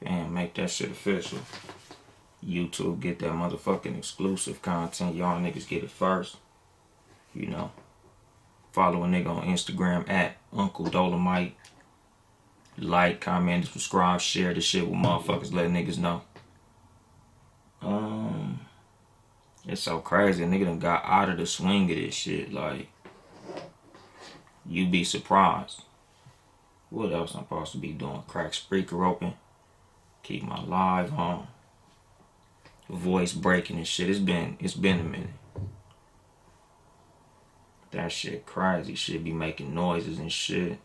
Damn, make that shit official. YouTube get that motherfucking exclusive content. Y'all niggas get it first. You know. Follow a nigga on Instagram at Uncle Dolemite. Like, comment, subscribe, share this shit with motherfuckers. Let niggas know. It's so crazy. A nigga done got out of the swing of this shit. Like, you be surprised. What else I'm supposed to be doing? Crack Spreaker open. Keep my live on. Voice breaking and shit. It's been a minute. That shit crazy. Shit be making noises and shit.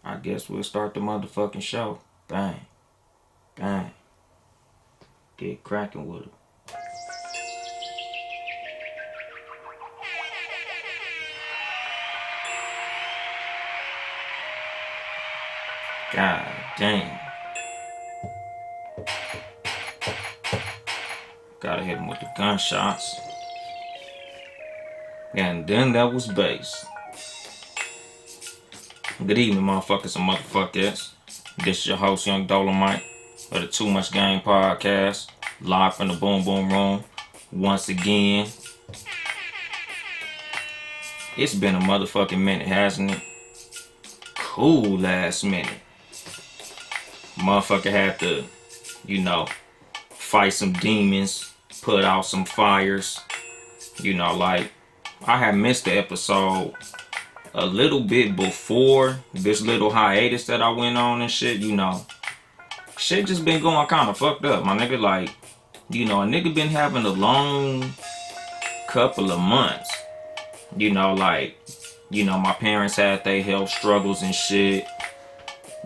I guess we'll start the motherfucking show. Bang. Bang. Get cracking with it. God damn. Gotta hit him with the gunshots. And then that was bass. Good evening, motherfuckers and motherfuckers. This is your host, Yung Dolemite, of the Too Much Game Podcast, live from the Boom Boom Room. Once again, it's been a motherfucking minute, hasn't it? Cool last minute. Motherfucker had to, fight some demons, put out some fires. Like, I had missed the episode a little bit before this little hiatus that I went on and shit. Shit just been going kind of fucked up, my nigga. Like, a nigga been having a long couple of months. My parents had their health struggles and shit.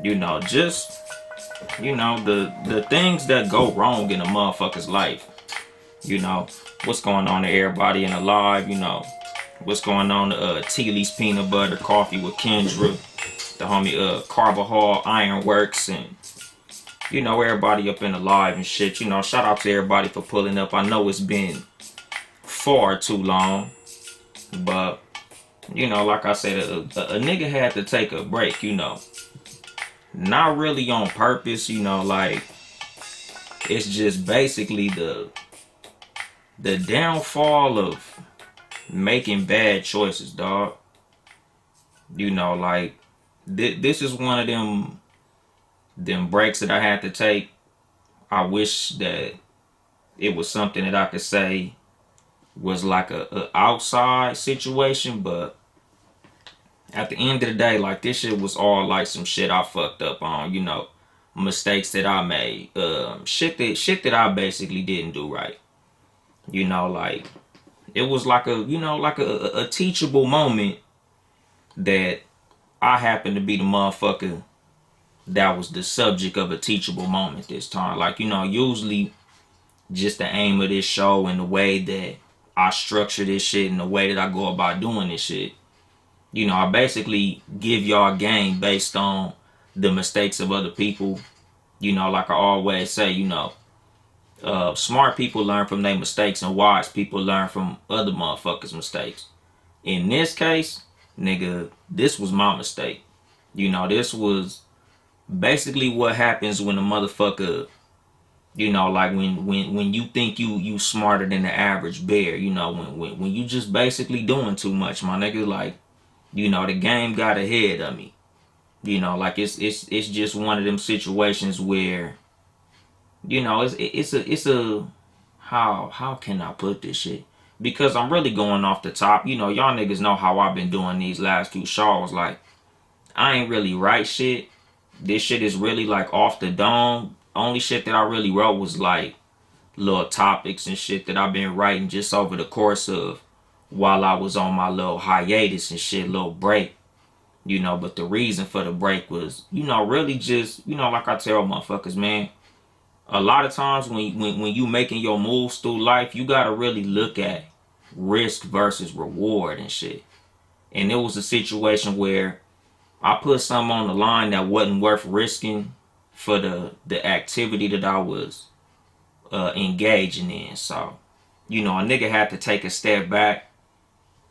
The things that go wrong in a motherfucker's life. What's going on to everybody in the live, what's going on to Teely's Peanut Butter Coffee with Kendra, the homie Carbahol Ironworks, and everybody up in the live and shit. Shout out to everybody for pulling up. I know it's been far too long, but like I said, a nigga had to take a break, not really on purpose, like it's just basically the downfall of making bad choices, dog. Like this is one of them breaks that I had to take. I wish that it was something that I could say was like a outside situation, but at the end of the day, like, this shit was all like some shit I fucked up on, mistakes that I made, shit that I basically didn't do right. Like, it was like a teachable moment that I happened to be the motherfucker that was the subject of a teachable moment this time. Like, usually just the aim of this show and the way that I structure this shit and the way that I go about doing this shit, I basically give y'all game based on the mistakes of other people. Like I always say, smart people learn from their mistakes and wise people learn from other motherfuckers' mistakes. In this case, nigga, this was my mistake. This was basically what happens when a motherfucker, like when you think you smarter than the average bear, when you just basically doing too much, my nigga. Like, the game got ahead of me. Like it's just one of them situations where, it's a how can I put this shit? Because I'm really going off the top. Y'all niggas know how I've been doing these last few shows. Like, I ain't really write shit. This shit is really like off the dome. Only shit that I really wrote was like little topics and shit that I've been writing just over the course of while I was on my little hiatus and shit, little break. But the reason for the break was, really just, like I tell motherfuckers, man, a lot of times when you making your moves through life, you gotta really look at risk versus reward and shit. And it was a situation where I put something on the line that wasn't worth risking for the activity that I was engaging in. So, a nigga had to take a step back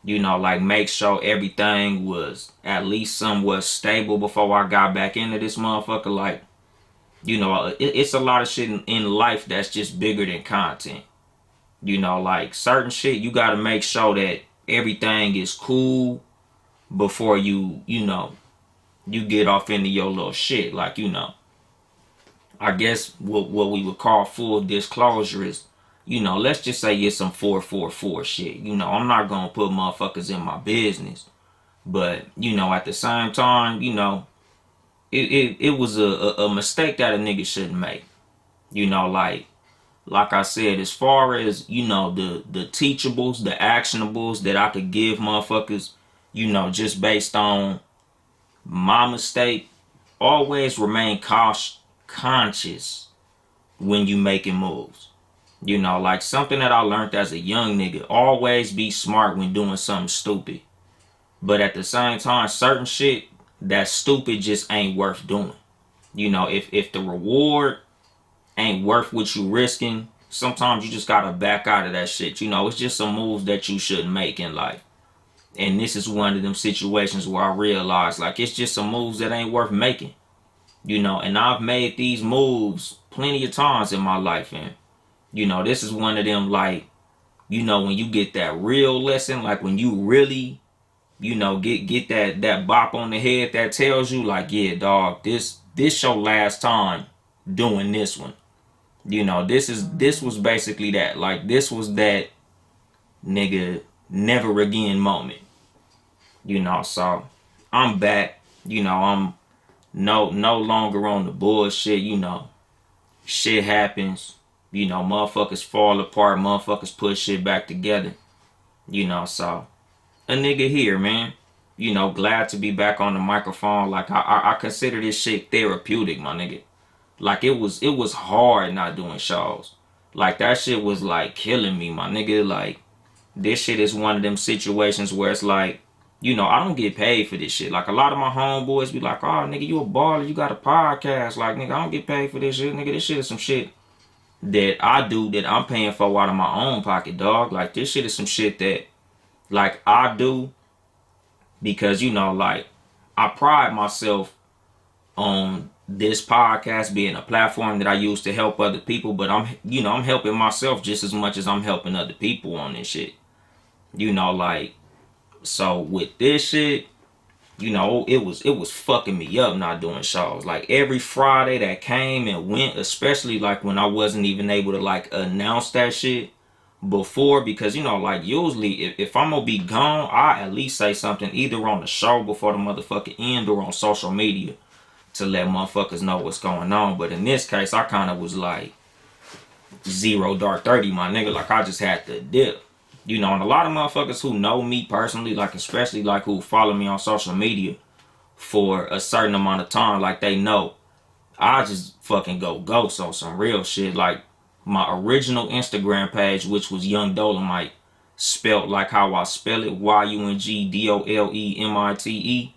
You know, like make sure everything was at least somewhat stable before I got back into this motherfucker. Like, you know, it's a lot of shit in life that's just bigger than content. You know, like certain shit, you got to make sure that everything is cool before you know, you get off into your little shit. Like, you know, I guess what we would call full disclosure is, you know, let's just say it's some 444 shit. You know, I'm not gonna put motherfuckers in my business, but you know, at the same time, you know, it was a mistake that a nigga shouldn't make. You know, like I said, as far as, you know, the teachables, the actionables that I could give motherfuckers, you know, just based on my mistake, always remain conscious when you making moves. You know, like something that I learned as a young nigga, always be smart when doing something stupid. But at the same time, certain shit that's stupid just ain't worth doing. You know, if the reward ain't worth what you risking, sometimes you just gotta back out of that shit. You know, it's just some moves that you shouldn't make in life. And this is one of them situations where I realized like it's just some moves that ain't worth making. You know, and I've made these moves plenty of times in my life, and you know, this is one of them like, you know, when you get that real lesson, like when you really, you know, get that bop on the head that tells you like, yeah, dog, this your last time doing this one. You know, this was basically that. Like this was that nigga never again moment. You know, so I'm back. You know, I'm no longer on the bullshit. You know, shit happens. You know, motherfuckers fall apart. Motherfuckers put shit back together. You know, so a nigga here, man. You know, glad to be back on the microphone. Like I consider this shit therapeutic, my nigga. Like it was hard not doing shows. Like that shit was like killing me, my nigga. Like this shit is one of them situations where it's like, you know, I don't get paid for this shit. Like a lot of my homeboys be like, oh nigga, you a baller, you got a podcast. Like nigga, I don't get paid for this shit. Nigga, this shit is some shit that I do that I'm paying for out of my own pocket, dog. Like this shit is some shit that like I do because, you know, like I pride myself on this podcast being a platform that I use to help other people, but I'm, you know, I'm helping myself just as much as I'm helping other people on this shit. You know, like, so with this shit, you know, it was fucking me up not doing shows. Like every Friday that came and went, especially like when I wasn't even able to like announce that shit before, because you know, like usually if I'm gonna be gone, I at least say something either on the show before the motherfucking end or on social media to let motherfuckers know what's going on. But in this case, I kind of was like zero dark 30, my nigga. Like I just had to dip. You know, and a lot of motherfuckers who know me personally, like especially like who follow me on social media for a certain amount of time, like they know I just fucking go ghost on some real shit. Like my original Instagram page, which was Yung Dolemite, spelt like how I spell it, YUNGDOLEMITE.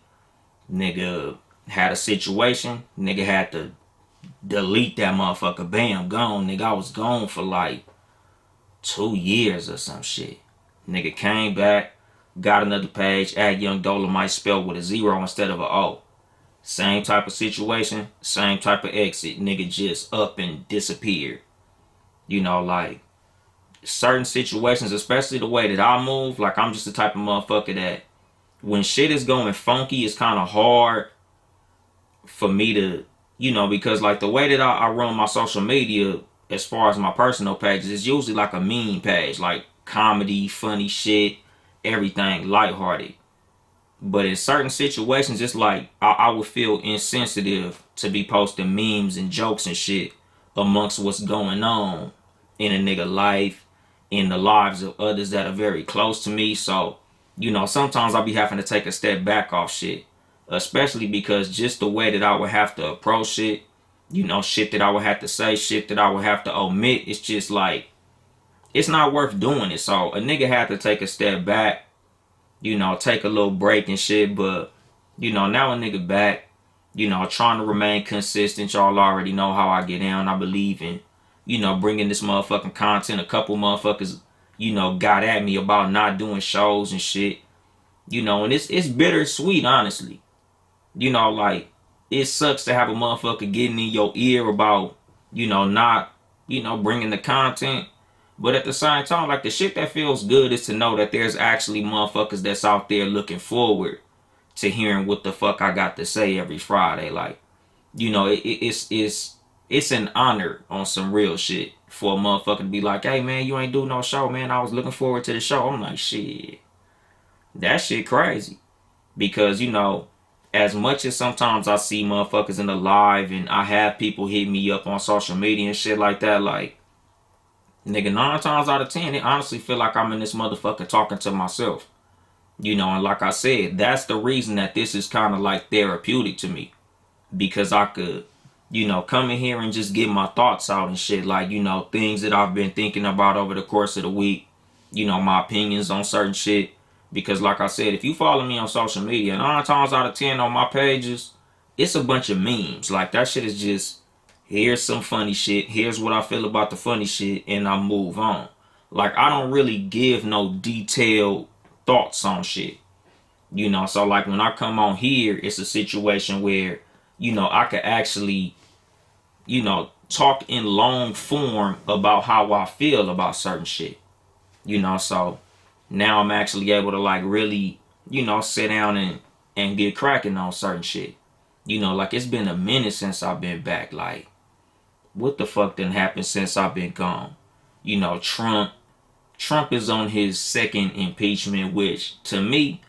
Nigga had a situation. Nigga had to delete that motherfucker. Bam, gone. Nigga, I was gone for like 2 years or some shit. Nigga came back, got another page, add Yung Dolemite spelled with a zero instead of a O. Same type of situation, same type of exit. Nigga just up and disappeared. You know, like certain situations, especially the way that I move, like I'm just the type of motherfucker that when shit is going funky, it's kind of hard for me to, you know, because like the way that I run my social media as far as my personal pages, it's usually like a meme page, like comedy, funny shit, everything lighthearted. But in certain situations, it's like I would feel insensitive to be posting memes and jokes and shit amongst what's going on in a nigga life, in the lives of others that are very close to me. So, you know, sometimes I'll be having to take a step back off shit. Especially because just the way that I would have to approach shit, you know, shit that I would have to say, shit that I would have to omit, it's just like, it's not worth doing it. So a nigga had to take a step back, you know, take a little break and shit. But, you know, now a nigga back, you know, trying to remain consistent. Y'all already know how I get down. I believe in, you know, bringing this motherfucking content. A couple motherfuckers, got at me about not doing shows and shit. And it's bittersweet, honestly. Like, it sucks to have a motherfucker getting in your ear about, not, bringing the content. But at the same time, like, the shit that feels good is to know that there's actually motherfuckers that's out there looking forward to hearing what the fuck I got to say every Friday. Like, it's an honor on some real shit for a motherfucker to be like, hey man, you ain't do no show, man. I was looking forward to the show. I'm like, shit, that shit crazy. Because, as much as sometimes I see motherfuckers in the live and I have people hit me up on social media and shit like that, like, nigga, 9 times out of 10, it honestly feel like I'm in this motherfucker talking to myself. And like I said, that's the reason that this is kind of like therapeutic to me. Because I could, come in here and just get my thoughts out and shit. Like, things that I've been thinking about over the course of the week. My opinions on certain shit. Because like I said, if you follow me on social media, 9 times out of 10 on my pages, it's a bunch of memes. Like, that shit is just, here's some funny shit. Here's what I feel about the funny shit. And I move on. Like, I don't really give no detailed thoughts on shit. So like when I come on here, it's a situation where, I could actually, talk in long form about how I feel about certain shit. So now I'm actually able to like really, sit down and get cracking on certain shit. Like, it's been a minute since I've been back. Like, what the fuck done happened since I've been gone? Trump is on his second impeachment, which to me,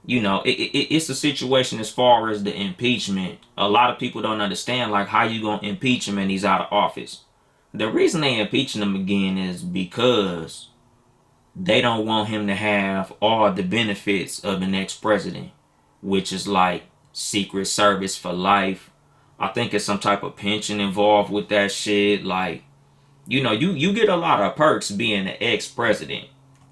it's a situation as far as the impeachment. A lot of people don't understand, like, how you gonna impeach him and he's out of office. The reason they impeaching him again is because they don't want him to have all the benefits of the next president, which is like Secret Service for life. I think it's some type of pension involved with that shit. Like, you get a lot of perks being an ex-president,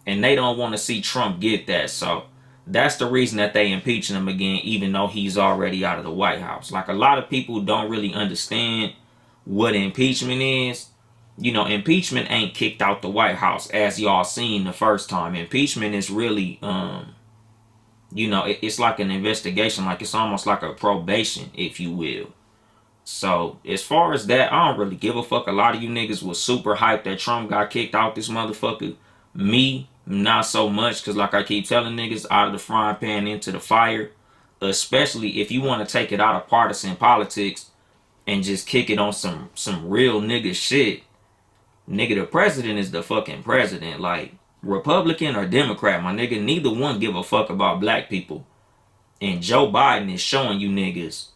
and they don't want to see Trump get that. So that's the reason that they impeaching him again, even though he's already out of the White House. Like, a lot of people don't really understand what impeachment is. Impeachment ain't kicked out the White House as y'all seen the first time. Impeachment is really, it's like an investigation. Like, it's almost like a probation, if you will. So, as far as that, I don't really give a fuck. A lot of you niggas was super hyped that Trump got kicked out this motherfucker. Me, not so much, because like I keep telling niggas, out of the frying pan into the fire. Especially if you want to take it out of partisan politics and just kick it on some real nigga shit. Nigga, the president is the fucking president. Like, Republican or Democrat, my nigga, neither one give a fuck about black people. And Joe Biden is showing you niggas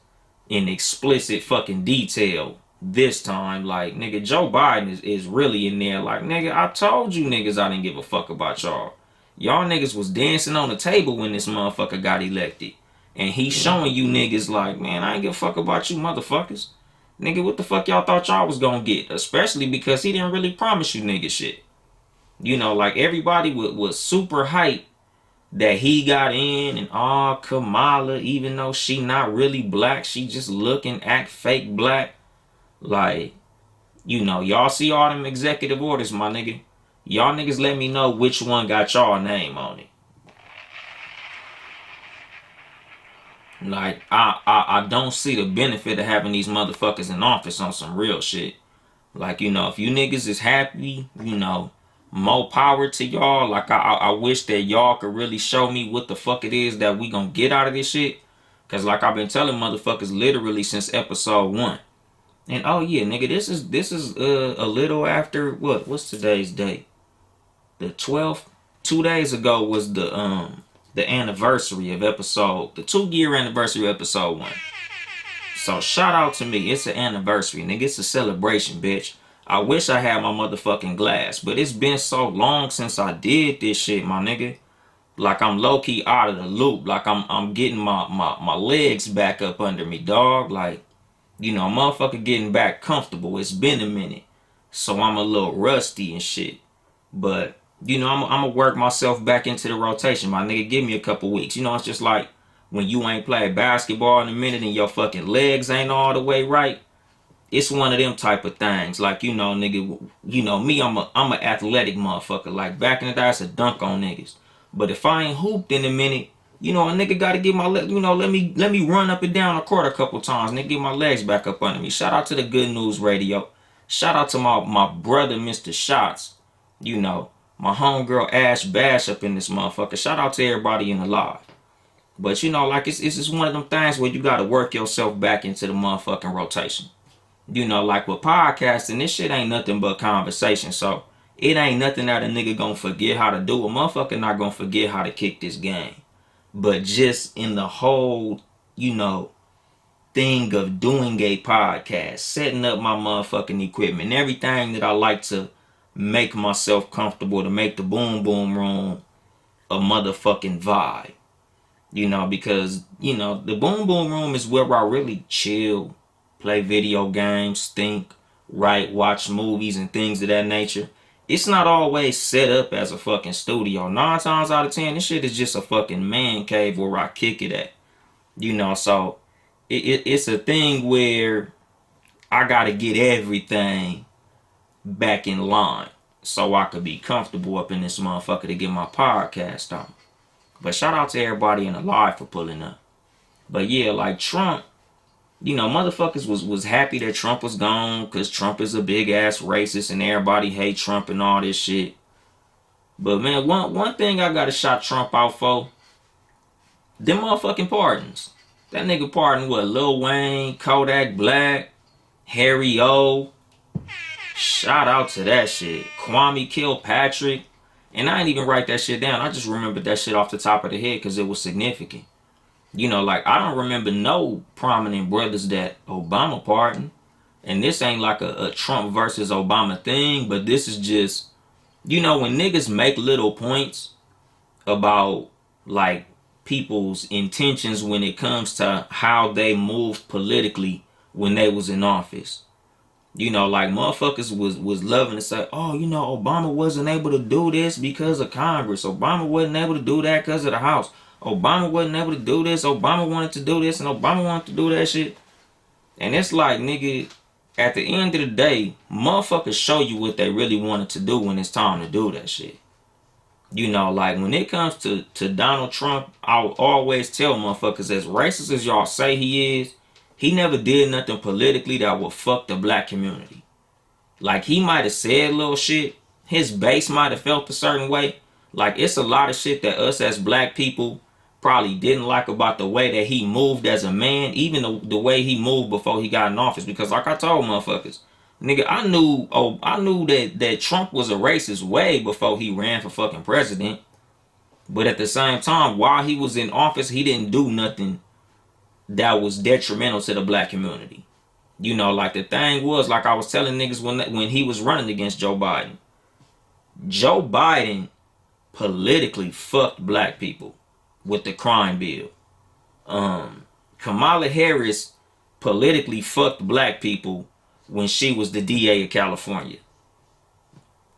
in explicit fucking detail this time. Like, nigga, Joe Biden is really in there like, nigga, I told you niggas I didn't give a fuck about y'all. Y'all niggas was dancing on the table when this motherfucker got elected. And he's showing you niggas like, man, I ain't give a fuck about you motherfuckers. Nigga, what the fuck y'all thought y'all was gonna get? Especially because he didn't really promise you nigga shit. Like, everybody was super hyped that he got in, and Kamala, even though she not really black, she just look and act fake black. Like, y'all see all them executive orders, my nigga. Y'all niggas let me know which one got y'all name on it. Like, I don't see the benefit of having these motherfuckers in office on some real shit. Like, if you niggas is happy, more power to y'all. Like, I wish that y'all could really show me what the fuck it is that we gonna get out of this shit. Cause like I've been telling motherfuckers literally since episode 1. And oh yeah, nigga, this is a little after what's today's date? The 12th. 2 days ago was the anniversary of episode, the 2-year anniversary of episode 1. So shout out to me. It's an anniversary, nigga. It's a celebration, bitch. I wish I had my motherfucking glass, but it's been so long since I did this shit, my nigga. Like, I'm low-key out of the loop. Like, I'm getting my legs back up under me, dog. Like, motherfucker getting back comfortable. It's been a minute. So I'm a little rusty and shit. But, I'm gonna work myself back into the rotation, my nigga. Give me a couple weeks. It's just like when you ain't played basketball in a minute and your fucking legs ain't all the way right. it's one of them type of things. Like, you know, nigga, you know me, I'm a athletic motherfucker. Like back in the day, I used to dunk on niggas. But if I ain't hooped in a minute, you know, a nigga gotta get my leg, you know, let me run up and down the court a couple times, nigga, get my legs back up under me. Shout out to the Good News Radio. Shout out to my brother, Mr. Shots. You know, my homegirl Ash Bash up in this motherfucker. Shout out to everybody in the live. But you know, like it's just one of them things where you gotta work yourself back into the motherfucking rotation. You know, like with podcasting, this shit ain't nothing but conversation. So it ain't nothing that a nigga gonna forget how to do. A motherfucker not gonna forget how to kick this game. But just in the whole, you know, thing of doing a podcast, setting up my motherfucking equipment, everything that I like to make myself comfortable, to make the boom boom room a motherfucking vibe. You know, because, you know, the boom boom room is where I really chill, play video games, think, write, watch movies and things of that nature. It's not always set up as a fucking studio. 9 times out of 10, this shit is just a fucking man cave where I kick it at. You know, so it's a thing where I gotta get everything back in line so I could be comfortable up in this motherfucker to get my podcast on. But shout out to everybody in the live for pulling up. But yeah, like Trump, you know, motherfuckers was happy that Trump was gone because Trump is a big ass racist and everybody hate Trump and all this shit. But man, one thing I gotta shout Trump out for, them motherfucking pardons. That nigga pardoned what? Lil Wayne, Kodak Black, Harry O. Shout out to that shit. Kwame Kilpatrick. And I didn't even write that shit down. I just remembered that shit off the top of the head because it was significant. You know, like, I don't remember no prominent brothers that Obama pardoned. And this ain't like a Trump versus Obama thing, but this is just, you know, when niggas make little points about, like, people's intentions when it comes to how they moved politically when they was in office. You know, like motherfuckers was loving to say, oh, you know, Obama wasn't able to do this because of Congress. Obama wasn't able to do that because of the House. Obama wasn't able to do this. Obama wanted to do this and Obama wanted to do that shit. And it's like, nigga, at the end of the day, motherfuckers show you what they really wanted to do when it's time to do that shit. You know, like when it comes to Donald Trump, I'll always tell motherfuckers, as racist as y'all say he is, he never did nothing politically that would fuck the black community. Like, he might have said little shit. His base might have felt a certain way. Like, it's a lot of shit that us as black people probably didn't like about the way that he moved as a man. Even the way he moved before he got in office. Because like I told motherfuckers, nigga, I knew that Trump was a racist way before he ran for fucking president. But at the same time, while he was in office, he didn't do nothing that was detrimental to the black community. You know, like the thing was, like I was telling niggas when he was running against Joe Biden. Joe Biden politically fucked black people with the crime bill. Kamala Harris politically fucked black people when she was the DA of California.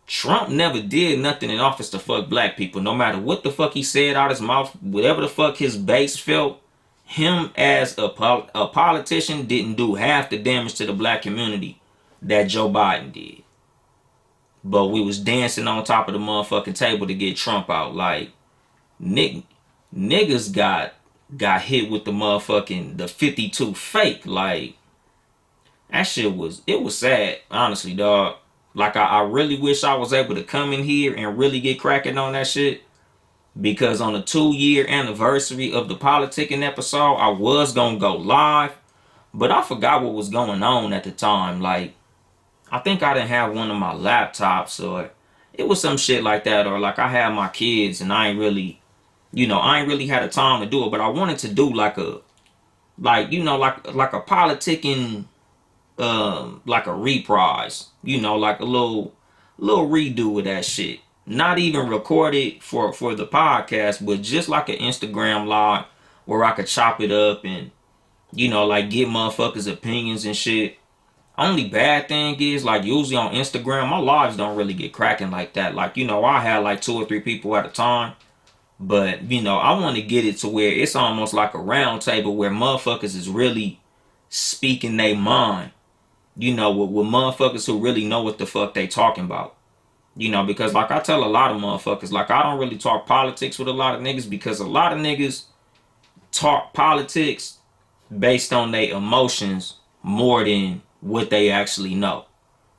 Trump never did nothing in office to fuck black people. No matter what the fuck he said out his mouth, whatever the fuck his base felt, him as a politician didn't do half the damage to the black community that Joe Biden did. But we was dancing on top of the motherfucking table to get Trump out. Like, niggas got hit with the motherfucking, the 52 fake. Like, that shit was sad, honestly, dog. Like, I really wish I was able to come in here and really get cracking on that shit. Because on the 2-year anniversary of the politicking episode, I was gonna go live, but I forgot what was going on at the time. Like, I think I didn't have one of my laptops, or it was some shit like that, or like I had my kids and I ain't really had the time to do it. But I wanted to do like a politicking, like a reprise, like a little redo of that shit. Not even recorded for the podcast, but just like an Instagram live where I could chop it up and, like get motherfuckers' opinions and shit. Only bad thing is, like, usually on Instagram, my lives don't really get cracking like that. Like, I had like 2 or 3 people at a time. But, I want to get it to where it's almost like a round table where motherfuckers is really speaking their mind. with motherfuckers who really know what the fuck they talking about. Because like I tell a lot of motherfuckers, like I don't really talk politics with a lot of niggas because a lot of niggas talk politics based on their emotions more than what they actually know.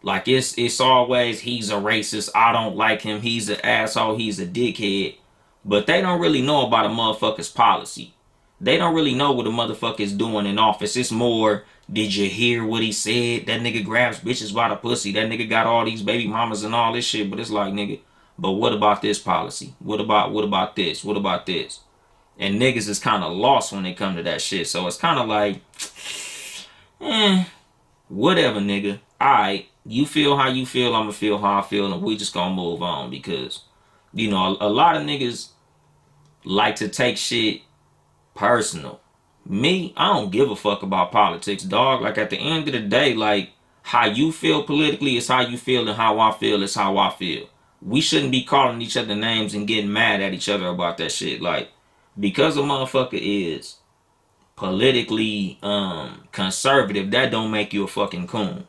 Like it's always he's a racist, I don't like him, he's an asshole, he's a dickhead. But they don't really know about a motherfucker's policy. They don't really know what a motherfucker is doing in office. It's more, did you hear what he said? That nigga grabs bitches by the pussy. That nigga got all these baby mamas and all this shit. But it's like, nigga, but what about this policy? What about this? What about this? And niggas is kind of lost when they come to that shit. So it's kind of like, whatever, nigga. Alright, you feel how you feel, I'ma feel how I feel, and we just gonna move on because, a lot of niggas like to take shit personal. Me, I don't give a fuck about politics, dog. Like at the end of the day, like how you feel politically is how you feel, and how I feel is how I feel. We shouldn't be calling each other names and getting mad at each other about that shit. Like, because a motherfucker is politically conservative, that don't make you a fucking coon.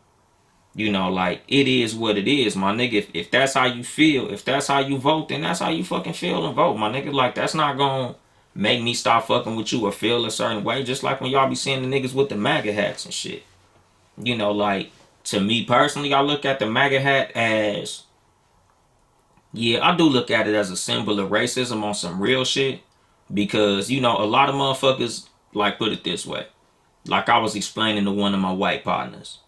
Like it is what it is, my nigga. If that's how you feel, if that's how you vote, then that's how you fucking feel and vote, my nigga. Like that's not gonna make me stop fucking with you or feel a certain way. Just like when y'all be seeing the niggas with the MAGA hats and shit. Like to me personally, I look at the MAGA hat as, yeah, I do look at it as a symbol of racism on some real shit. Because, a lot of motherfuckers, like, put it this way. Like I was explaining to one of my white partners.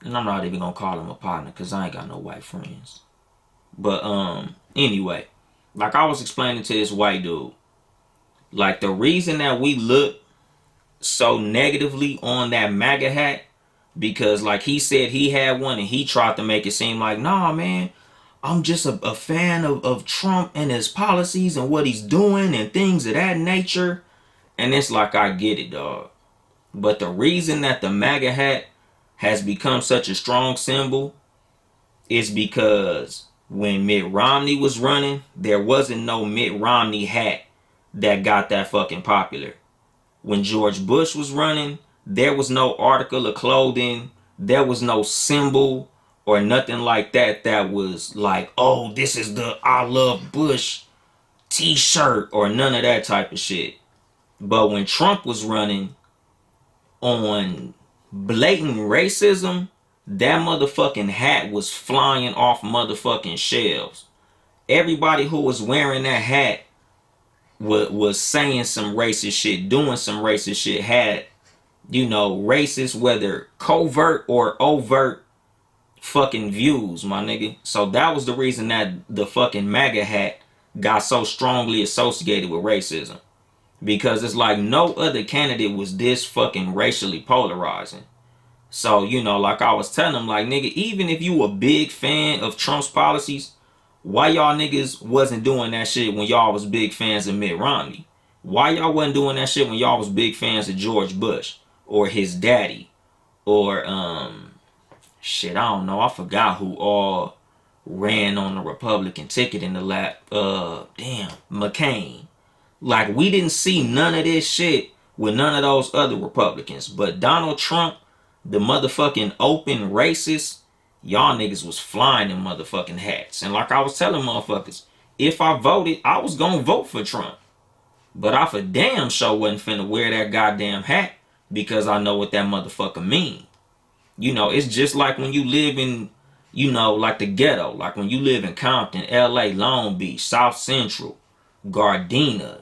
And I'm not even gonna call him a partner because I ain't got no white friends. But anyway, like I was explaining to this white dude, like the reason that we look so negatively on that MAGA hat, because like he said he had one and he tried to make it seem like, nah man, I'm just a fan of Trump and his policies and what he's doing and things of that nature. And it's like, I get it, dog. But the reason that the MAGA hat has become such a strong symbol is because when Mitt Romney was running, there wasn't no Mitt Romney hat that got that fucking popular. When George Bush was running, there was no article of clothing, there was no symbol or nothing like that that was like, oh, this is the I Love Bush t-shirt or none of that type of shit. But when Trump was running on blatant racism, that motherfucking hat was flying off motherfucking shelves. Everybody who was wearing that hat was saying some racist shit, doing some racist shit, had, racist, whether covert or overt fucking views, my nigga. So that was the reason that the fucking MAGA hat got so strongly associated with racism. Because it's like no other candidate was this fucking racially polarizing. So, like I was telling him, like, nigga, even if you a big fan of Trump's policies, why y'all niggas wasn't doing that shit when y'all was big fans of Mitt Romney? Why y'all wasn't doing that shit when y'all was big fans of George Bush or his daddy or shit, I don't know, I forgot who all ran on the Republican ticket in the lap. McCain. Like we didn't see none of this shit with none of those other Republicans, but Donald Trump, the motherfucking open racist, y'all niggas was flying in motherfucking hats. And like I was telling motherfuckers, if I voted, I was gonna vote for Trump. But I for damn sure wasn't finna wear that goddamn hat because I know what that motherfucker mean. It's just like when you live in, like the ghetto. Like when you live in Compton, LA, Long Beach, South Central, Gardena,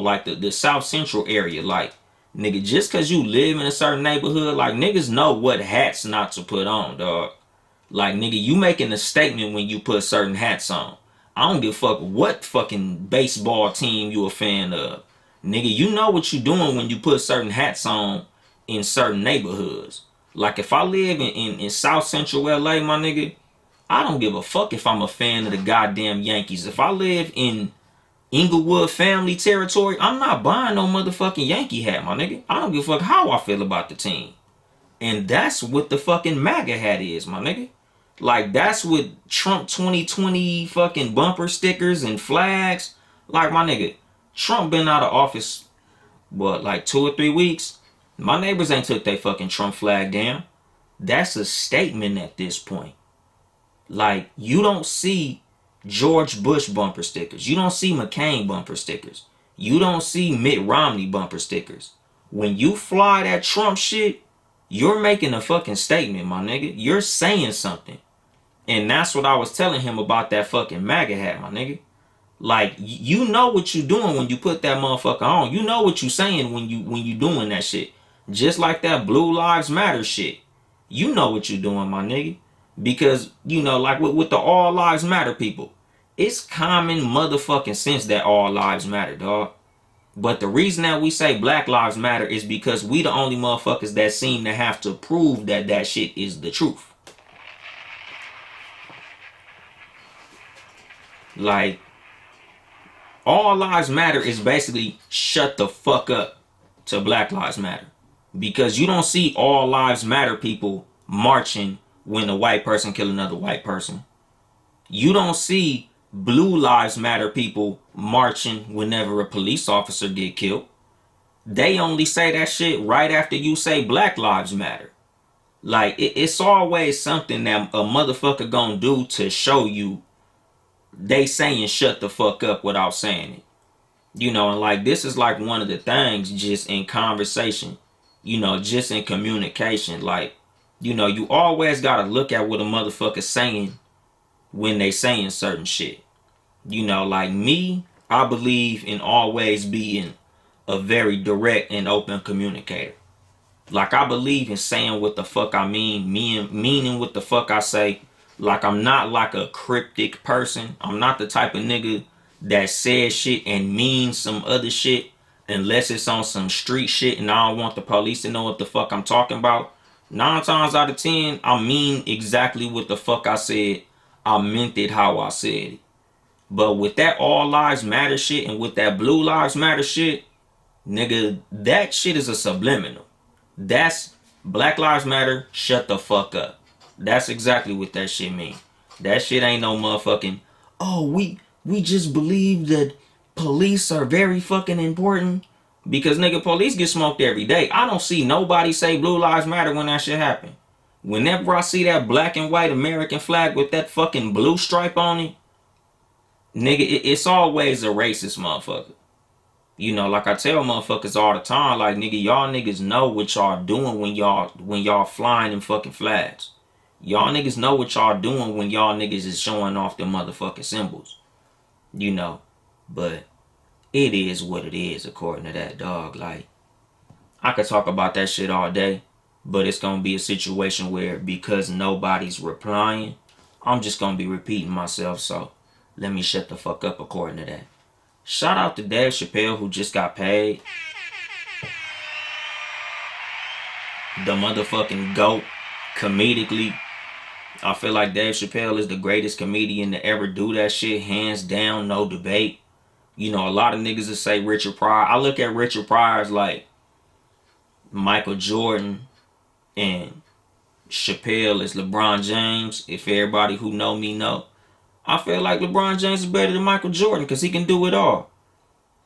like the South Central area. Like, nigga, just cause you live in a certain neighborhood, like niggas know what hats not to put on, dog. Like, nigga, you making a statement when you put certain hats on. I don't give a fuck what fucking baseball team you a fan of. Nigga, you know what you doing when you put certain hats on in certain neighborhoods. Like, if I live in South Central LA, my nigga, I don't give a fuck if I'm a fan of the goddamn Yankees. If I live in Inglewood family territory, I'm not buying no motherfucking Yankee hat, my nigga. I don't give a fuck how I feel about the team. And that's what the fucking MAGA hat is, my nigga. Like, that's what Trump 2020 fucking bumper stickers and flags. Like, my nigga, Trump been out of office, what, like 2 or 3 weeks? My neighbors ain't took their fucking Trump flag down. That's a statement at this point. Like, you don't see George Bush bumper stickers. You don't see McCain bumper stickers. You don't see Mitt Romney bumper stickers. When you fly that Trump shit, you're making a fucking statement, my nigga. You're saying something. And that's what I was telling him about that fucking MAGA hat, my nigga. Like, you know what you doing when you put that motherfucker on. You know what you saying when you doing that shit. Just like that Blue Lives Matter shit. You know what you doing, my nigga. Because, you know, like with the All Lives Matter people, it's common motherfucking sense that all lives matter, dog. But the reason that we say Black Lives Matter is because we the only motherfuckers that seem to have to prove that that shit is the truth. Like, all lives matter is basically shut the fuck up to Black Lives Matter. Because you don't see all lives matter people marching when a white person kill another white person. You don't see blue lives matter people marching whenever a police officer get killed. They only say that shit right after you say Black Lives Matter. Like, it's always something that a motherfucker gonna do to show you they saying shut the fuck up without saying it. You know, and like, this is like one of the things just in conversation, you know, just in communication. Like, you know, you always gotta look at what a motherfucker's saying when they saying certain shit. You know, like me, I believe in always being a very direct and open communicator. Like, I believe in saying what the fuck I meaning what the fuck I say. Like, I'm not like a cryptic person. I'm not the type of nigga that says shit and means some other shit unless it's on some street shit and I don't want the police to know what the fuck I'm talking about. 9 times out of 10, I mean exactly what the fuck I said. I meant it how I said it. But with that all lives matter shit and with that blue lives matter shit, nigga, that shit is a subliminal. That's Black Lives Matter, shut the fuck up. That's exactly what that shit mean. That shit ain't no motherfucking, oh, we just believe that police are very fucking important. Because nigga, police get smoked every day. I don't see nobody say Blue Lives Matter when that shit happen. Whenever I see that black and white American flag with that fucking blue stripe on it, nigga, it's always a racist motherfucker. You know, like I tell motherfuckers all the time, like, nigga, y'all niggas know what y'all doing when y'all flying them fucking flags. Y'all niggas know what y'all doing when y'all niggas is showing off them motherfucking symbols. You know, but it is what it is according to that, dog. Like, I could talk about that shit all day, but it's gonna be a situation where because nobody's replying, I'm just gonna be repeating myself, so let me shut the fuck up according to that. Shout out to Dave Chappelle who just got paid. The motherfucking GOAT comedically. I feel like Dave Chappelle is the greatest comedian to ever do that shit. Hands down, no debate. You know, a lot of niggas that say Richard Pryor. I look at Richard Pryor as like Michael Jordan and Chappelle is LeBron James. If everybody who know me know. I feel like LeBron James is better than Michael Jordan because he can do it all.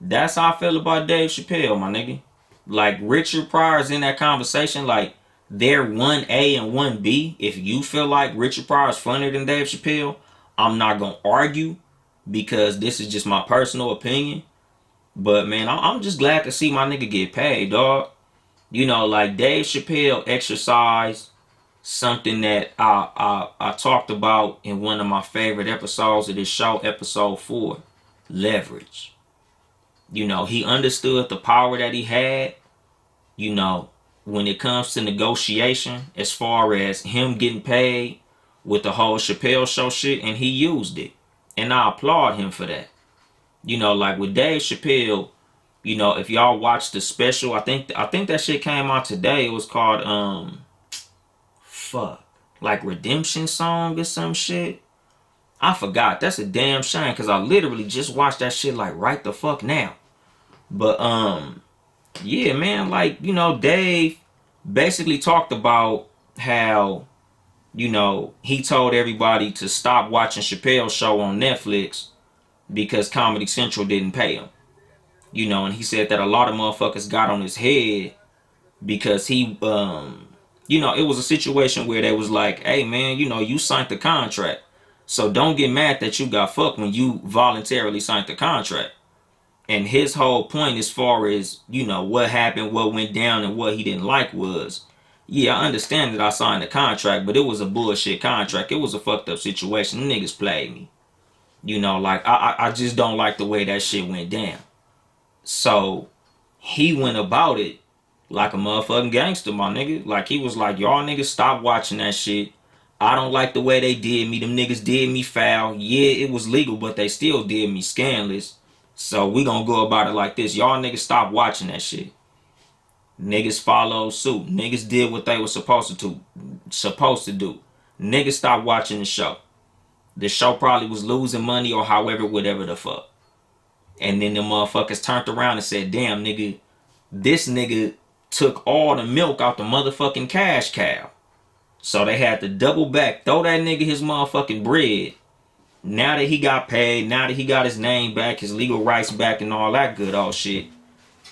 That's how I feel about Dave Chappelle, my nigga. Like, Richard Pryor's in that conversation. Like, they're 1A and 1B. If you feel like Richard Pryor's funnier than Dave Chappelle, I'm not going to argue because this is just my personal opinion. But, man, I'm just glad to see my nigga get paid, dog. You know, like, Dave Chappelle exercised something that I talked about in one of my favorite episodes of this show, episode 4, leverage. You know, he understood the power that he had, you know, when it comes to negotiation, as far as him getting paid with the whole Chappelle show shit, and he used it. And I applaud him for that. You know, like with Dave Chappelle, you know, if y'all watch the special, I think that shit came out today. It was called like Redemption Song or some shit. I forgot. That's a damn shame because I literally just watched that shit like right the fuck now. But yeah, man, like, you know, Dave basically talked about how, you know, he told everybody to stop watching Chappelle's show on Netflix because Comedy Central didn't pay him. You know, and he said that a lot of motherfuckers got on his head because he It was a situation where they was like, hey man, you signed the contract. So don't get mad that you got fucked when you voluntarily signed the contract. And his whole point as far as, what happened, what went down, and what he didn't like was, yeah, I understand that I signed the contract, but it was a bullshit contract. It was a fucked up situation. The niggas played me. Like I just don't like the way that shit went down. So he went about it like a motherfucking gangster, my nigga. Like he was like, y'all niggas stop watching that shit. I don't like the way they did me. Them niggas did me foul. Yeah, it was legal, but they still did me scandalous. So we gonna go about it like this. Y'all niggas stop watching that shit. Niggas followed suit. Niggas did what they were supposed to do. Niggas stopped watching the show. The show probably was losing money or however, whatever the fuck. And then the motherfuckers turned around and said, damn nigga, this nigga took all the milk out the motherfucking cash cow. So they had to double back, throw that nigga his motherfucking bread. Now that he got paid, now that he got his name back, his legal rights back, and all that good old shit.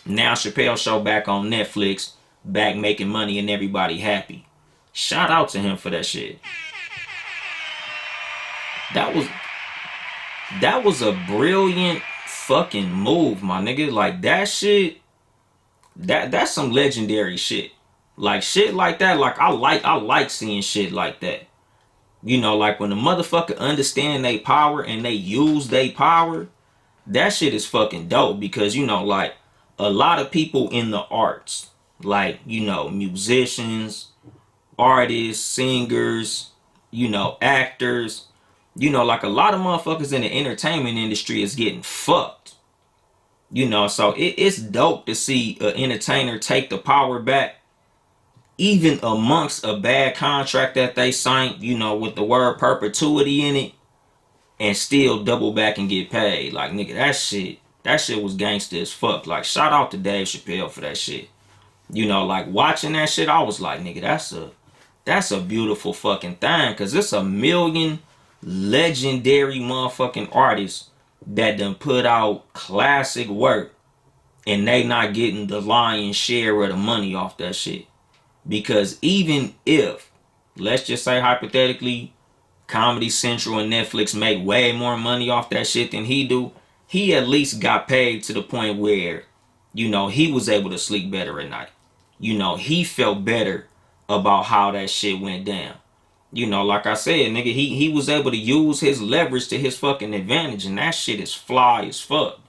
Now Chappelle Show back on Netflix, back making money and everybody happy. Shout out to him for that shit. That was a brilliant fucking move, my nigga. Like that shit, that's some legendary shit. Like shit like that, like I like seeing shit like that. Like when the motherfucker understand they power and they use they power, that shit is fucking dope because like a lot of people in the arts, like, musicians, artists, singers, actors, like a lot of motherfuckers in the entertainment industry is getting fucked. So it's dope to see an entertainer take the power back even amongst a bad contract that they signed, with the word perpetuity in it, and still double back and get paid. Like, nigga, that shit was gangster as fuck. Like, shout out to Dave Chappelle for that shit. Like watching that shit, I was like, nigga, that's a beautiful fucking thing, cause it's a million legendary motherfucking artists that done put out classic work, and they not getting the lion's share of the money off that shit. Because even if, let's just say hypothetically, Comedy Central and Netflix make way more money off that shit than he do, he at least got paid to the point where, he was able to sleep better at night. He felt better about how that shit went down. Like I said, nigga, he was able to use his leverage to his fucking advantage, and that shit is fly as fuck.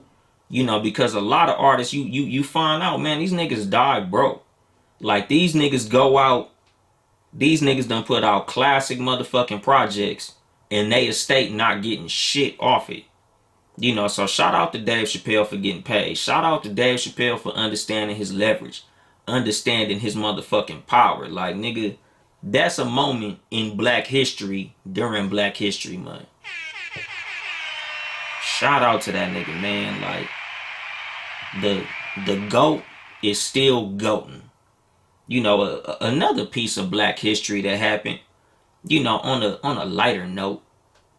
Because a lot of artists, you find out, man, these niggas die broke. Like these niggas go out, these niggas done put out classic motherfucking projects and they estate not getting shit off it. So shout out to Dave Chappelle for getting paid. Shout out to Dave Chappelle for understanding his leverage, understanding his motherfucking power. Like, nigga, that's a moment in Black history during Black History Month. Shout out to that nigga, man. Like, the GOAT is still goating. Another piece of Black history that happened, on a lighter note,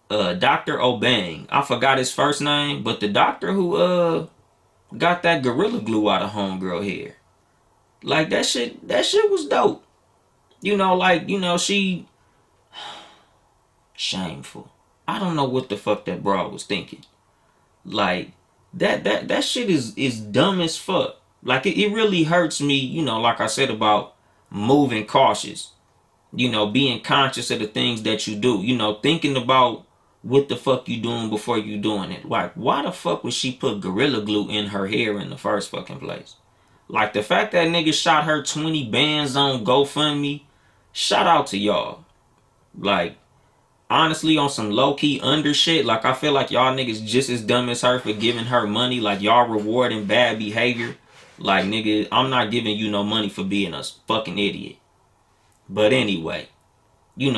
Dr. Obeng, I forgot his first name, but the doctor who got that gorilla glue out of homegirl hair. Like that shit was dope. She shameful. I don't know what the fuck that broad was thinking. Like that shit is dumb as fuck. Like it really hurts me, like I said about moving cautious. Being conscious of the things that you do. Thinking about what the fuck you doing before you doing it. Like, why the fuck would she put Gorilla Glue in her hair in the first fucking place? Like, the fact that nigga shot her 20 bands on GoFundMe, shout out to y'all. Like, honestly, on some low-key under shit, like, I feel like y'all niggas just as dumb as her for giving her money. Like, y'all rewarding bad behavior. Like, nigga, I'm not giving you no money for being a fucking idiot. But anyway,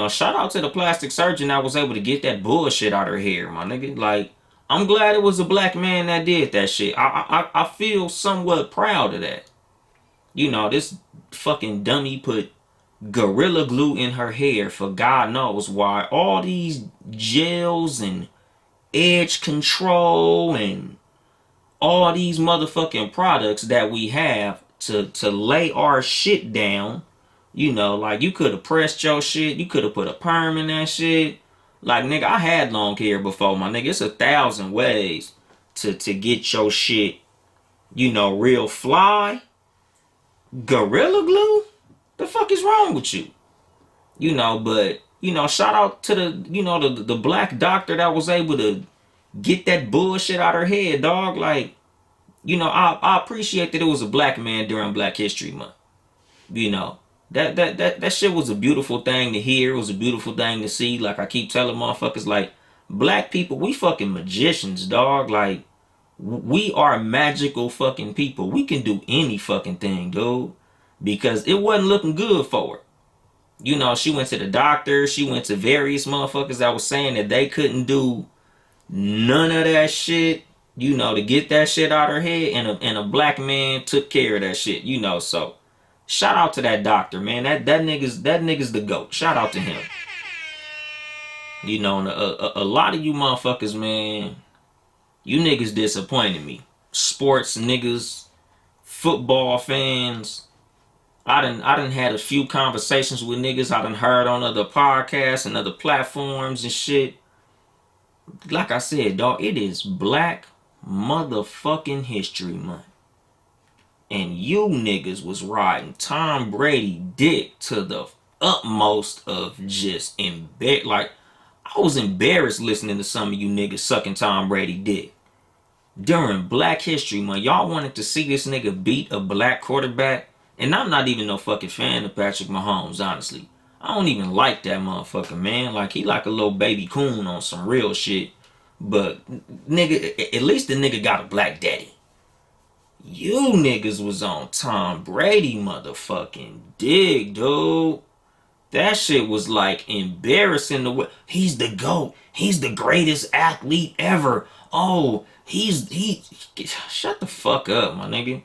shout out to the plastic surgeon that was able to get that bullshit out of her hair, my nigga. Like, I'm glad it was a black man that did that shit. I feel somewhat proud of that. This fucking dummy put Gorilla Glue in her hair for God knows why. All these gels and edge control and all these motherfucking products that we have to lay our shit down You know, like you could have pressed your shit. You could have put a perm in that shit. Like nigga, I had long hair before, my nigga. It's 1,000 ways to get your shit, you know, real fly. Gorilla glue? The fuck is wrong with you? You know, but you know, shout out to the you know the black doctor that was able to get that bullshit out her head, dog. Like, you know, I appreciate that it was a black man during Black History Month. You know, that shit was a beautiful thing to hear. It was a beautiful thing to see. Like I keep telling motherfuckers, like black people, we fucking magicians, dog. Like we are magical fucking people. We can do any fucking thing, dude. Because it wasn't looking good for her. You know, she went to the doctor. She went to various motherfuckers that was saying that they couldn't do none of that shit. You know, to get that shit out her head, and a black man took care of that shit. You know, so shout out to that doctor, man. That nigga's the GOAT. Shout out to him. You know, and a lot of you motherfuckers, man, you niggas disappointed me. Sports niggas, football fans. I done had a few conversations with niggas I done heard on other podcasts and other platforms and shit. Like I said, dog, it is Black motherfucking History Month. And you niggas was riding Tom Brady dick to the utmost of just like I was embarrassed listening to some of you niggas sucking Tom Brady dick. During Black History Month, y'all wanted to see this nigga beat a black quarterback. And I'm not even no fucking fan of Patrick Mahomes, honestly. I don't even like that motherfucker, man. Like, he like a little baby coon on some real shit. But, nigga, at least the nigga got a black daddy. You niggas was on Tom Brady motherfucking dick, dude. That shit was like embarrassing. He's the GOAT. He's the greatest athlete ever. Oh, shut the fuck up, my nigga.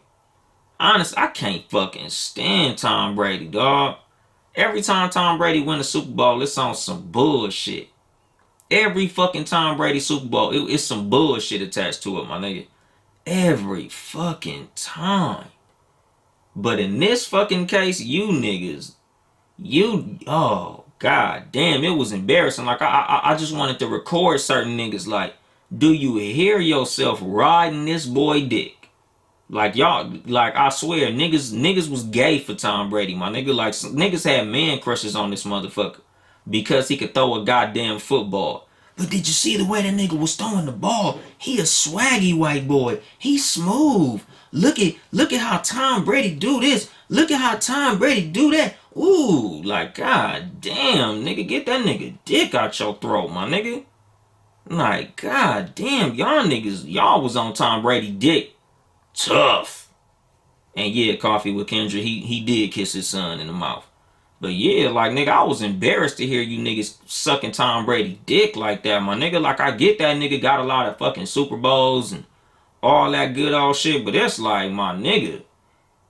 Honest, I can't fucking stand Tom Brady, dog. Every time Tom Brady win a Super Bowl, it's on some bullshit. Every fucking Tom Brady Super Bowl, it's some bullshit attached to it, my nigga. Every fucking time. But in this fucking case, you niggas, oh, god damn, it was embarrassing. Like, I just wanted to record certain niggas, like, do you hear yourself riding this boy dick? Like y'all, like I swear, niggas was gay for Tom Brady, my nigga. Like niggas had man crushes on this motherfucker because he could throw a goddamn football. But did you see the way that nigga was throwing the ball? He a swaggy white boy. He's smooth. Look at how Tom Brady do this. Look at how Tom Brady do that. Ooh, like god damn, nigga, get that nigga dick out your throat, my nigga. Like god damn, y'all was on Tom Brady dick. Tough. And yeah, Coffee with Kendra, he did kiss his son in the mouth. But yeah, like nigga, I was embarrassed to hear you niggas sucking Tom Brady dick like that, my nigga. Like I get that nigga got a lot of fucking Super Bowls and all that good old shit, but it's like, my nigga,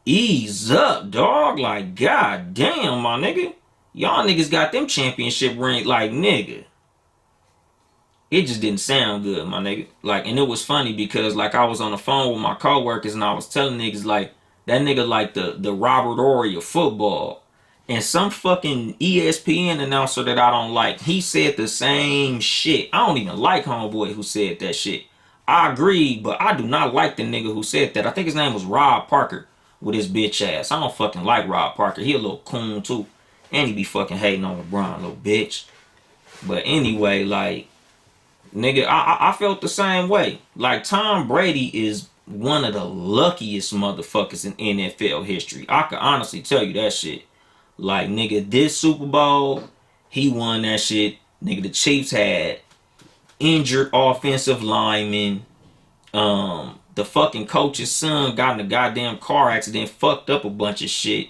ease up, dog. Like god damn, my nigga. Y'all niggas got them championship ring, like nigga. It just didn't sound good, my nigga. Like, and it was funny because, like, I was on the phone with my coworkers and I was telling niggas, like, that nigga like the Robert Horry of football. And some fucking ESPN announcer that I don't like, he said the same shit. I don't even like homeboy who said that shit. I agree, but I do not like the nigga who said that. I think his name was Rob Parker with his bitch ass. I don't fucking like Rob Parker. He a little coon, too. And he be fucking hating on LeBron, little bitch. But anyway, like, nigga, I felt the same way. Like, Tom Brady is one of the luckiest motherfuckers in NFL history. I can honestly tell you that shit. Like, nigga, this Super Bowl, he won that shit. Nigga, the Chiefs had injured offensive linemen. The fucking coach's son got in a goddamn car accident, fucked up a bunch of shit.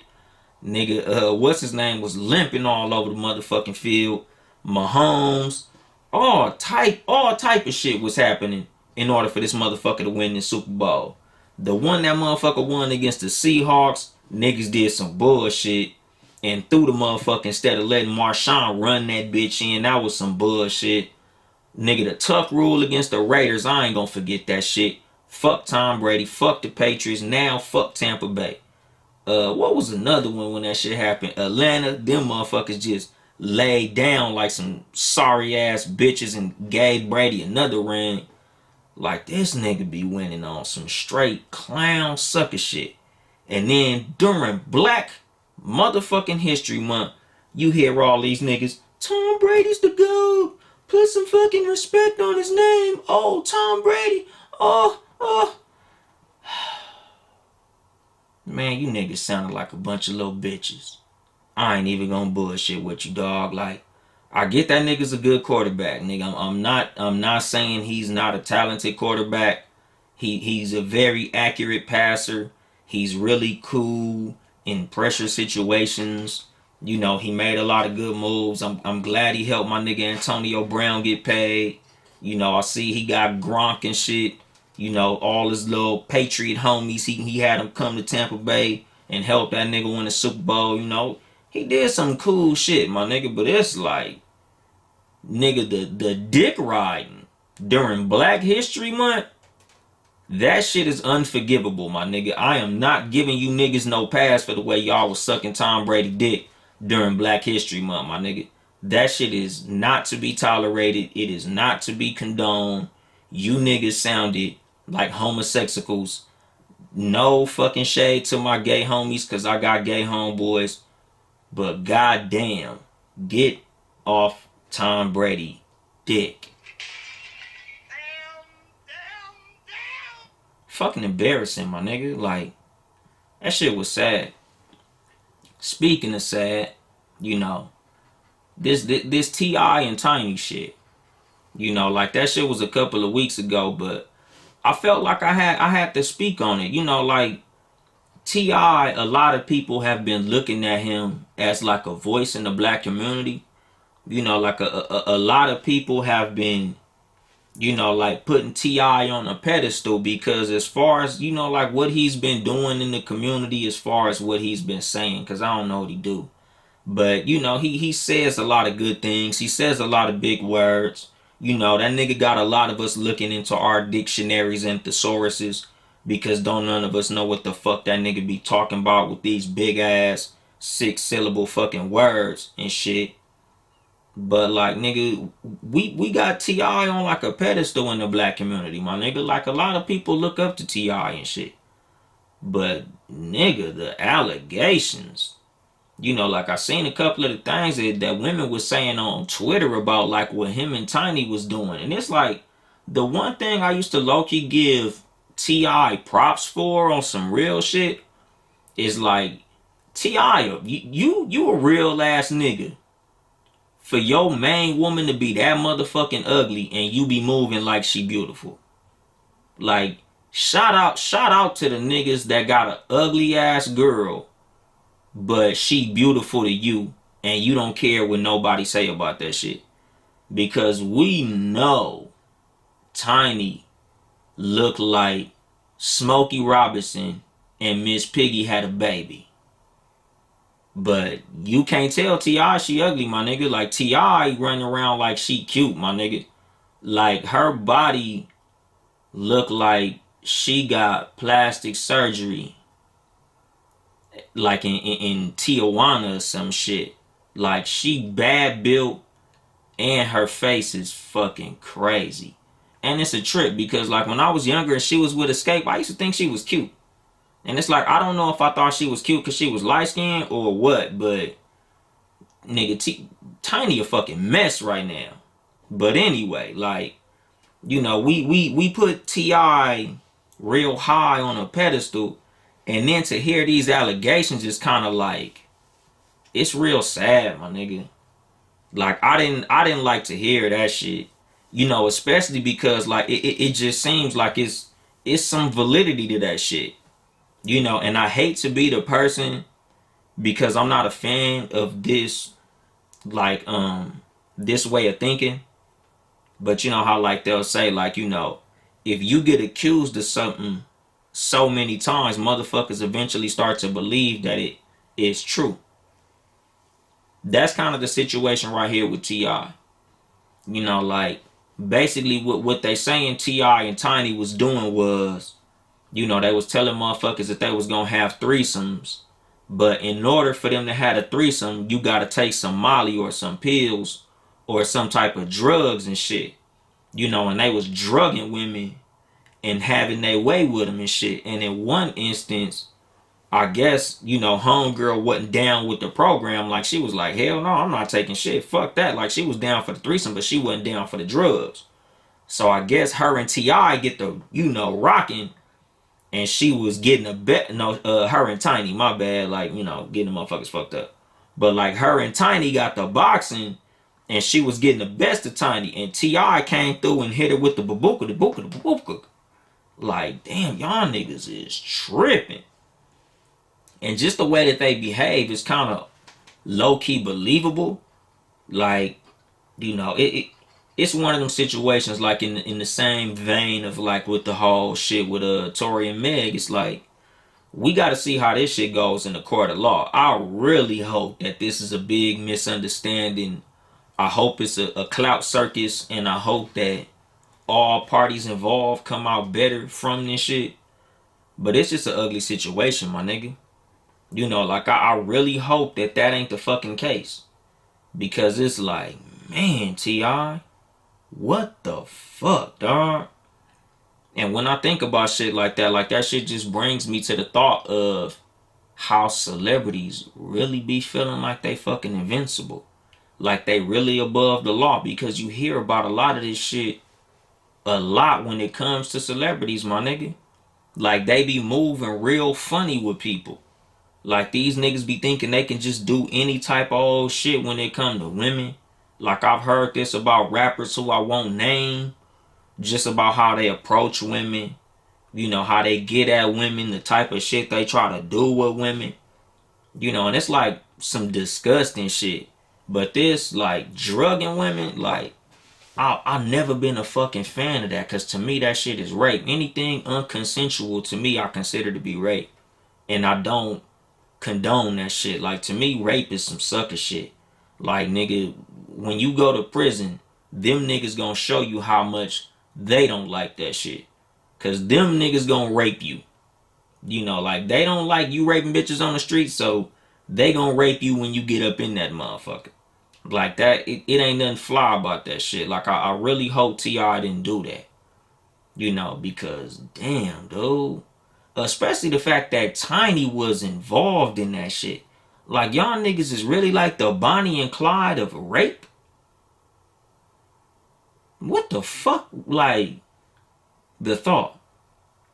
Nigga, what's his name was limping all over the motherfucking field. Mahomes. All type of shit was happening in order for this motherfucker to win this Super Bowl. The one that motherfucker won against the Seahawks, niggas did some bullshit and threw the motherfucker instead of letting Marshawn run that bitch in. That was some bullshit. Nigga, the tough rule against the Raiders, I ain't gonna forget that shit. Fuck Tom Brady, fuck the Patriots, now fuck Tampa Bay. What was another one when that shit happened? Atlanta, them motherfuckers just laid down like some sorry ass bitches and gave Brady another ring. Like, this nigga be winning on some straight clown sucker shit. And then during Black motherfucking History Month, you hear all these niggas, Tom Brady's the GOAT. Put some fucking respect on his name. Oh, Tom Brady. Oh. Man, you niggas sounded like a bunch of little bitches. I ain't even gonna bullshit with you, dog. Like, I get that nigga's a good quarterback, nigga. I'm not saying he's not a talented quarterback. He's a very accurate passer. He's really cool in pressure situations. You know, he made a lot of good moves. I'm glad he helped my nigga Antonio Brown get paid. You know, I see he got Gronk and shit. You know, all his little Patriot homies. He had him come to Tampa Bay and help that nigga win the Super Bowl. You know, he did some cool shit, my nigga. But it's like, nigga, the dick riding during Black History Month. That shit is unforgivable, my nigga. I am not giving you niggas no pass for the way y'all was sucking Tom Brady dick during Black History Month, my nigga. That shit is not to be tolerated. It is not to be condoned. You niggas sounded like homosexuals. No fucking shade to my gay homies, cause I got gay homeboys. But goddamn, get off Tom Brady dick. Fucking embarrassing, my nigga. Like, that shit was sad. Speaking of sad, you know, this T.I. and Tiny shit. You know, like, that shit was a couple of weeks ago, but I felt like I had to speak on it. You know, like, T.I., a lot of people have been looking at him as like a voice in the black community. You know, like a lot of people have been, you know, like putting T.I. on a pedestal because as far as, you know, like what he's been doing in the community, as far as what he's been saying, because I don't know what he do. But, you know, he says a lot of good things. He says a lot of big words. You know, that nigga got a lot of us looking into our dictionaries and thesauruses because don't none of us know what the fuck that nigga be talking about with these big ass 6-syllable fucking words and shit. But like, nigga, we got T.I. on like a pedestal in the black community, my nigga. Like, a lot of people look up to T.I. and shit. But nigga, the allegations. You know, like I seen a couple of the things that women was saying on Twitter about like what him and Tiny was doing. And it's like, the one thing I used to low-key give T.I. props for on some real shit is like, T.I., you a real ass nigga. For your main woman to be that motherfucking ugly and you be moving like she beautiful. Like, shout out to the niggas that got a ugly ass girl, but she beautiful to you and you don't care what nobody say about that shit. Because we know Tiny looked like Smokey Robinson and Miss Piggy had a baby. But you can't tell T.I. she ugly, my nigga. Like, T.I. running around like she cute, my nigga. Like, her body look like she got plastic surgery. Like in Tijuana or some shit. Like, she bad built and her face is fucking crazy. And it's a trip because like when I was younger and she was with Escape, I used to think she was cute. And it's like, I don't know if I thought she was cute because she was light skinned or what, but nigga, Tiny a fucking mess right now. But anyway, like, you know, we put T.I. real high on a pedestal, and then to hear these allegations is kind of like, it's real sad, my nigga. Like, I didn't like to hear that shit. You know, especially because like it just seems like it's some validity to that shit. You know, and I hate to be the person because I'm not a fan of this, like, this way of thinking. But you know how, like, they'll say, like, you know, if you get accused of something so many times, motherfuckers eventually start to believe that it is true. That's kind of the situation right here with T.I. You know, like, basically what they saying T.I. and Tiny was doing was, you know, they was telling motherfuckers that they was gonna have threesomes But in order for them to have a threesome, you gotta take some Molly or some pills or some type of drugs and shit. And they was drugging women and having their way with them and shit. And in one instance, I guess, homegirl wasn't down with the program. Like, she was like, hell no, I'm not taking shit. Fuck that. Like, she was down for the threesome, but she wasn't down for the drugs. So I guess her and T.I. get the, rocking. And she was getting a bet. No, her and Tiny, my bad. Like, getting the motherfuckers fucked up. But, like, her and Tiny got the boxing. And she was getting the best of Tiny. And T.I. came through and hit her with the babuka, the babuka, the babuka. Like, damn, y'all niggas is tripping. And just the way that they behave is kind of low-key believable. Like, it's one of them situations, like in the same vein of like with the whole shit with Tory and Meg. It's like, we got to see how this shit goes in the court of law. I really hope that this is a big misunderstanding. I hope it's a clout circus, and I hope that all parties involved come out better from this shit. But it's just an ugly situation, my nigga. Like, I really hope that ain't the fucking case. Because it's like, man, T.I., what the fuck, dog? And when I think about shit like that shit just brings me to the thought of how celebrities really be feeling like they fucking invincible. Like they really above the law. Because you hear about a lot of this shit a lot when it comes to celebrities, my nigga. Like, they be moving real funny with people. Like, these niggas be thinking they can just do any type of old shit when it come to women. Like, I've heard this about rappers who I won't name. Just about how they approach women. How they get at women. The type of shit they try to do with women. And it's like some disgusting shit. But this, like, drugging women, like, I've never been a fucking fan of that. Because to me, that shit is rape. Anything unconsensual, to me, I consider to be rape. And I don't condone that shit. Like, to me, rape is some sucker shit. Like, nigga, when you go to prison, them niggas gonna show you how much they don't like that shit. Cause them niggas gonna rape you. Like, they don't like you raping bitches on the street, so they gonna rape you when you get up in that motherfucker. Like, that, it ain't nothing fly about that shit. Like, I really hope T.I. didn't do that. Because, damn, dude. Especially the fact that Tiny was involved in that shit. Like, y'all niggas is really like the Bonnie and Clyde of rape? What the fuck? Like, the thought.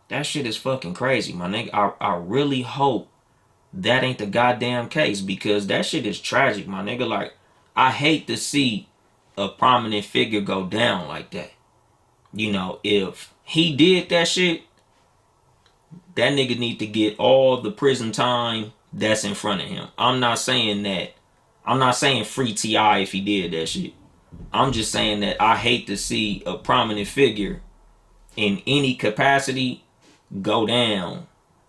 That shit is fucking crazy, my nigga. I really hope that ain't the goddamn case, because that shit is tragic, my nigga. Like, I hate to see a prominent figure go down like that. If he did that shit, that nigga need to get all the prison time that's in front of him. I'm not saying free T.I. if he did that shit. I'm just saying that I hate to see a prominent figure in any capacity go down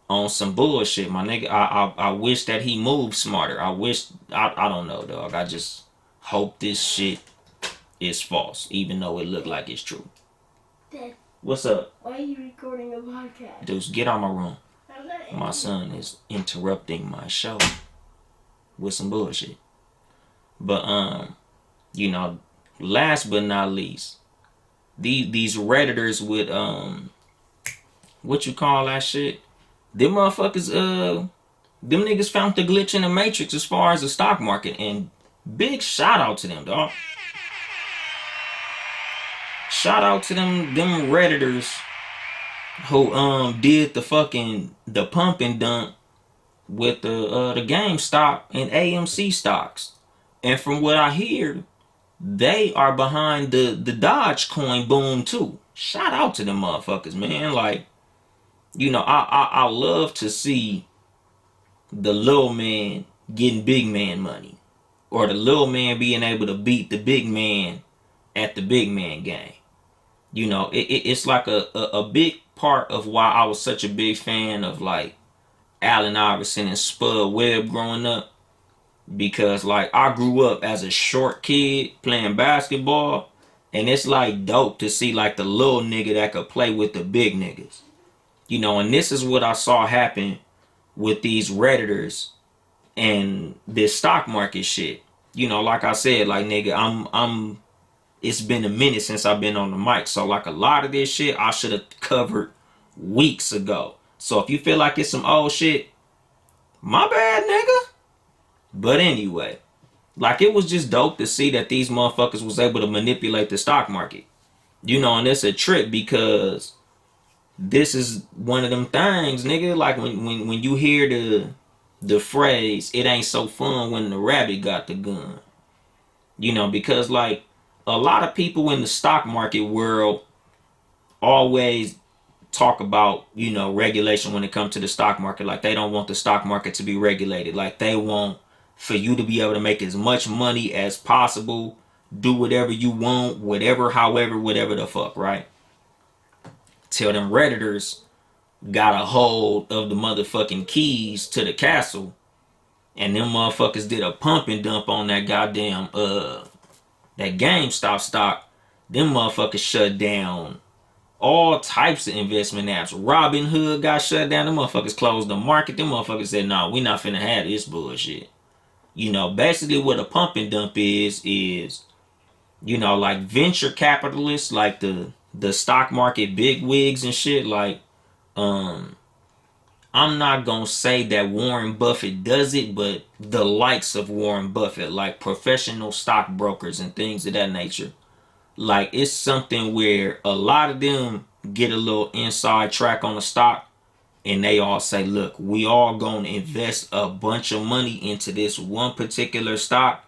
on some bullshit, my nigga. I wish that he moved smarter. I don't know, dog. I just hope this shit is false, even though it looked like it's true. Dad, what's up? Why are you recording a podcast? Dude, get out of my room. My son is interrupting my show with some bullshit. But last but not least, these Redditors with what you call that shit? Them motherfuckers, them niggas found the glitch in the matrix as far as the stock market, and big shout out to them, dog. Shout out to them Redditors who did the pump and dump with the GameStop and AMC stocks. And from what I hear, they are behind the Dogecoin boom too. Shout out to them motherfuckers, man. Like, I love to see the little man getting big man money, or the little man being able to beat the big man at the big man game. It's like a big part of why I was such a big fan of like Allen Iverson and Spud Webb growing up, because like I grew up as a short kid playing basketball, and it's like dope to see like the little nigga that could play with the big niggas. And this is what I saw happen with these Redditors and this stock market shit. Like I said, like nigga, I'm it's been a minute since I've been on the mic. So like a lot of this shit I should have covered weeks ago. So if you feel like it's some old shit, my bad, nigga. But anyway, like it was just dope to see that these motherfuckers was able to manipulate the stock market. And it's a trip because this is one of them things, nigga. Like when you hear the phrase, it ain't so fun when the rabbit got the gun. Because like a lot of people in the stock market world always talk about, regulation when it comes to the stock market. Like they don't want the stock market to be regulated. Like they want for you to be able to make as much money as possible, do whatever you want, whatever, however, whatever the fuck, right? Till them Redditors got a hold of the motherfucking keys to the castle, and them motherfuckers did a pump and dump on that goddamn that GameStop stock. Them motherfuckers shut down all types of investment apps. Robinhood got shut down. Them motherfuckers closed the market. Them motherfuckers said, "Nah, we not finna have this bullshit." Basically what a pump and dump is like venture capitalists, like the stock market big wigs and shit. Like, I'm not gonna say that Warren Buffett does it, but the likes of Warren Buffett, like professional stockbrokers and things of that nature. Like it's something where a lot of them get a little inside track on the stock, and they all say, look, we all gonna invest a bunch of money into this one particular stock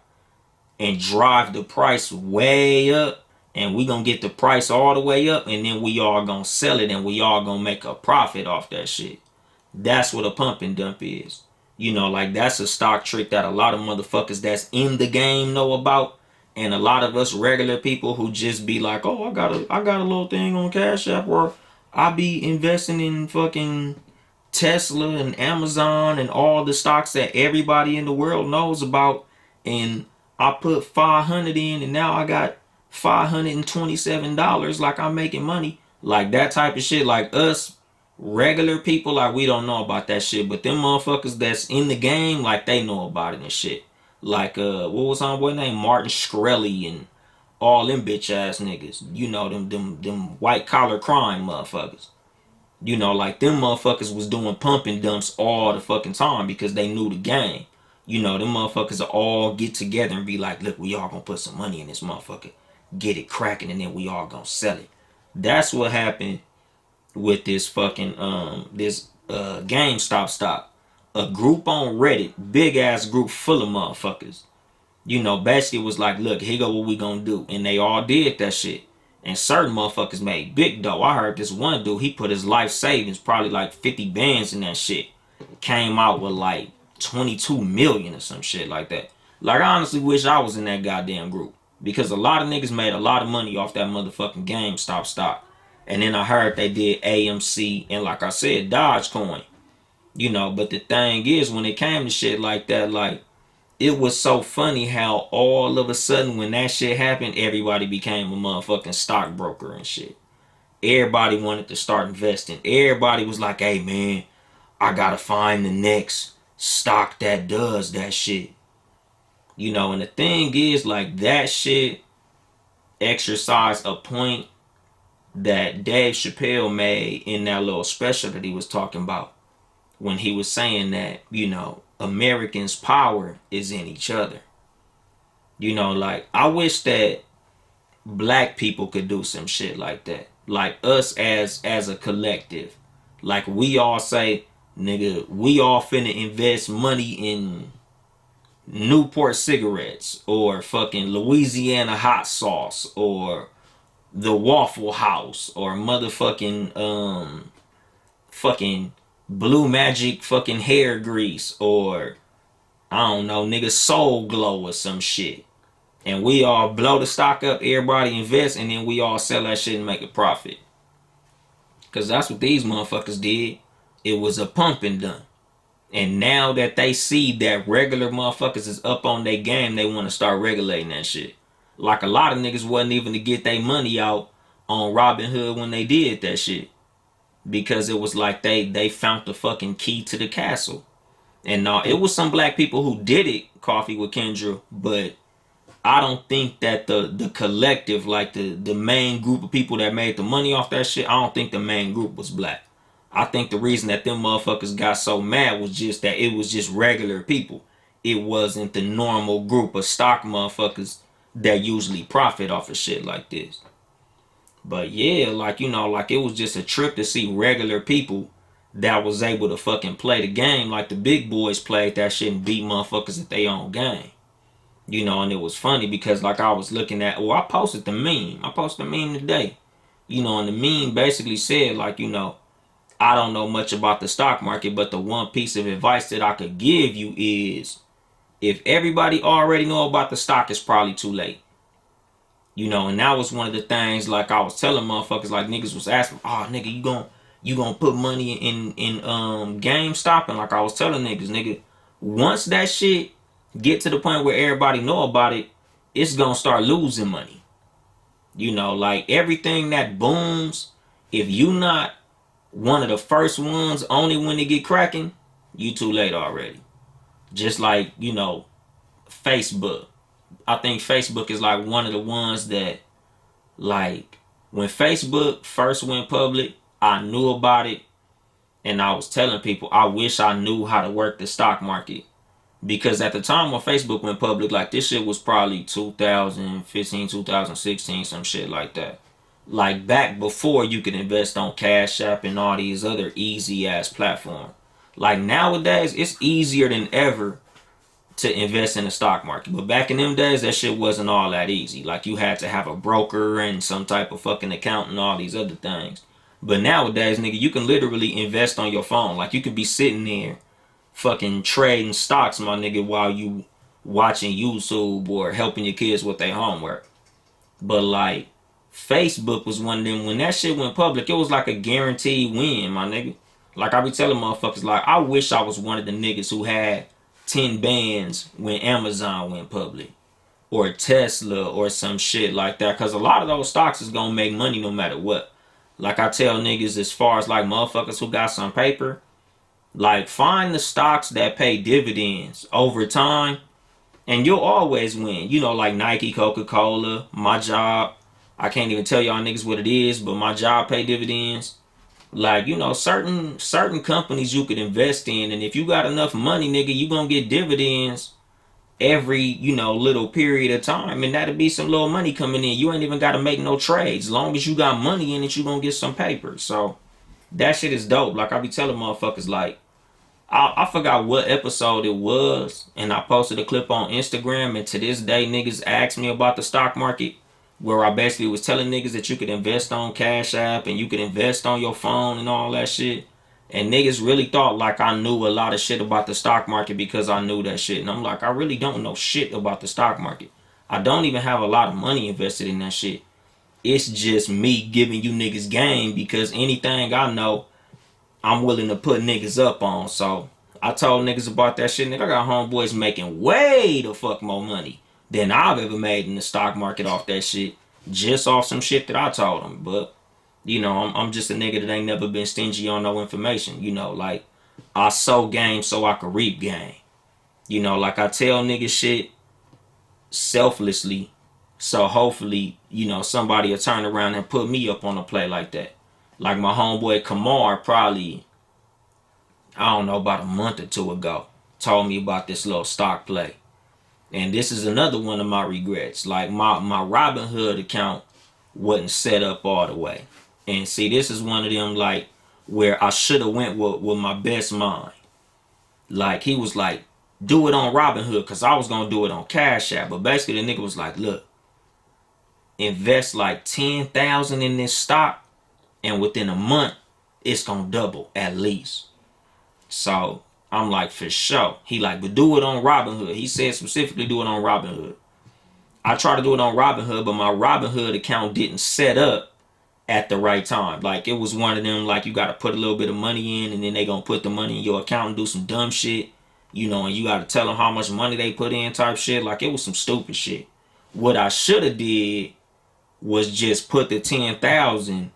and drive the price way up, and we gonna get the price all the way up, and then we all gonna sell it, and we all gonna make a profit off that shit. That's what a pump and dump is. Like that's a stock trick that a lot of motherfuckers that's in the game know about, and a lot of us regular people who just be like, oh, I got a little thing on Cash App, or I be investing in fucking Tesla and Amazon and all the stocks that everybody in the world knows about, and I put 500 in, and now I got $527. Like I'm making money, like that type of shit. Like us regular people, like we don't know about that shit, but them motherfuckers that's in the game, like they know about it and shit. Like what was homeboy name, Martin Shkreli, and all them bitch ass niggas. Them white collar crime motherfuckers. Like them motherfuckers was doing pump and dumps all the fucking time because they knew the game. Them motherfuckers will all get together and be like, look, we all gonna put some money in this motherfucker, get it cracking, and then we all gonna sell it. That's what happened with this fucking this GameStop stock. A group on Reddit, big ass group full of motherfuckers. Basically was like, look, here go what we gonna do. And they all did that shit. And certain motherfuckers made big dough. I heard this one dude, he put his life savings, probably like 50 bands in that shit. Came out with like 22 million or some shit like that. Like I honestly wish I was in that goddamn group. Because a lot of niggas made a lot of money off that motherfucking GameStop stock. And then I heard they did AMC and like I said, Dogecoin. But the thing is, when it came to shit like that, like it was so funny how all of a sudden when that shit happened, everybody became a motherfucking stockbroker and shit. Everybody wanted to start investing. Everybody was like, hey man, I gotta find the next stock that does that shit. And the thing is, like that shit exercised a point that Dave Chappelle made in that little special that he was talking about when he was saying that, Americans' power is in each other. Like I wish that black people could do some shit like that. Like us as a collective. Like we all say, nigga, we all finna invest money in Newport cigarettes or fucking Louisiana hot sauce or the Waffle House or motherfucking fucking Blue Magic fucking hair grease or I don't know, nigga, Soul Glow or some shit. And we all blow the stock up, everybody invest, and then we all sell that shit and make a profit. Cause that's what these motherfuckers did. It was a pump and dump. And now that they see that regular motherfuckers is up on their game, they want to start regulating that shit. Like a lot of niggas wasn't even to get their money out on Robinhood when they did that shit. Because it was like they found the fucking key to the castle. And it was some black people who did it, Coffee with Kendra, but I don't think that the collective, like the main group of people that made the money off that shit, I don't think the main group was black. I think the reason that them motherfuckers got so mad was just that it was just regular people. It wasn't the normal group of stock motherfuckers that usually profit off of shit like this. But yeah, like like it was just a trip to see regular people that was able to fucking play the game like the big boys played that shit and beat motherfuckers at their own game. And it was funny because like I was looking at, I posted the meme. I posted the meme today. And the meme basically said like, I don't know much about the stock market, but the one piece of advice that I could give you is if everybody already know about the stock, it's probably too late. And that was one of the things like I was telling motherfuckers, like niggas was asking, oh nigga, you gonna put money in GameStop? And like I was telling niggas, nigga, once that shit get to the point where everybody know about it, it's gonna start losing money. Like everything that booms, if you not one of the first ones, only when they get cracking, you too late already. Just like, Facebook. I think Facebook is like one of the ones that like when Facebook first went public, I knew about it and I was telling people I wish I knew how to work the stock market. Because at the time when Facebook went public, like this shit was probably 2015, 2016, some shit like that. Like back before you could invest on Cash App and all these other easy ass platforms. Like nowadays, it's easier than ever to invest in the stock market. But back in them days, that shit wasn't all that easy. Like you had to have a broker and some type of fucking account and all these other things. But nowadays, nigga, you can literally invest on your phone. Like you could be sitting there fucking trading stocks, my nigga, while you watching YouTube or helping your kids with their homework. But like Facebook was one of them, when that shit went public, it was like a guaranteed win, my nigga. Like I be telling motherfuckers, like I wish I was one of the niggas who had 10 bands when Amazon went public or Tesla or some shit like that, because a lot of those stocks is gonna make money no matter what. Like I tell niggas, as far as like motherfuckers who got some paper, like find the stocks that pay dividends over time and you'll always win. Like Nike, Coca-Cola, my job. I can't even tell y'all niggas what it is, but my job pay dividends. Like, certain companies you could invest in, and if you got enough money, nigga, you gonna get dividends every, little period of time, and that'll be some little money coming in. You ain't even gotta make no trades. As long as you got money in it, you gonna get some paper. So that shit is dope. Like I be telling motherfuckers, like I forgot what episode it was, and I posted a clip on Instagram, and to this day, niggas ask me about the stock market, where I basically was telling niggas that you could invest on Cash App and you could invest on your phone and all that shit. And niggas really thought like I knew a lot of shit about the stock market because I knew that shit. And I'm like, I really don't know shit about the stock market. I don't even have a lot of money invested in that shit. It's just me giving you niggas game because anything I know, I'm willing to put niggas up on. So I told niggas about that shit. Nigga, I got homeboys making way the fuck more money than I've ever made in the stock market off that shit. Just off some shit that I told them. But, I'm just a nigga that ain't never been stingy on no information. Like, I sow game so I could reap game. Like I tell niggas shit selflessly. So hopefully, somebody will turn around and put me up on a play like that. Like my homeboy Kamar probably, I don't know, about a month or two ago, told me about this little stock play. And this is another one of my regrets. Like my Robinhood account wasn't set up all the way. And see, this is one of them like where I should have went with my best mind. Like he was like, do it on Robinhood because I was gonna do it on Cash App. But basically the nigga was like, look, invest like 10,000 in this stock and within a month it's gonna double at least. So I'm like, for sure. He like, but do it on Robinhood. He said specifically do it on Robinhood. I tried to do it on Robinhood, but my Robinhood account didn't set up at the right time. Like it was one of them, like you gotta put a little bit of money in and then they gonna put the money in your account and do some dumb shit, and you gotta tell them how much money they put in type shit. Like it was some stupid shit. What I should have did was just put the 10,000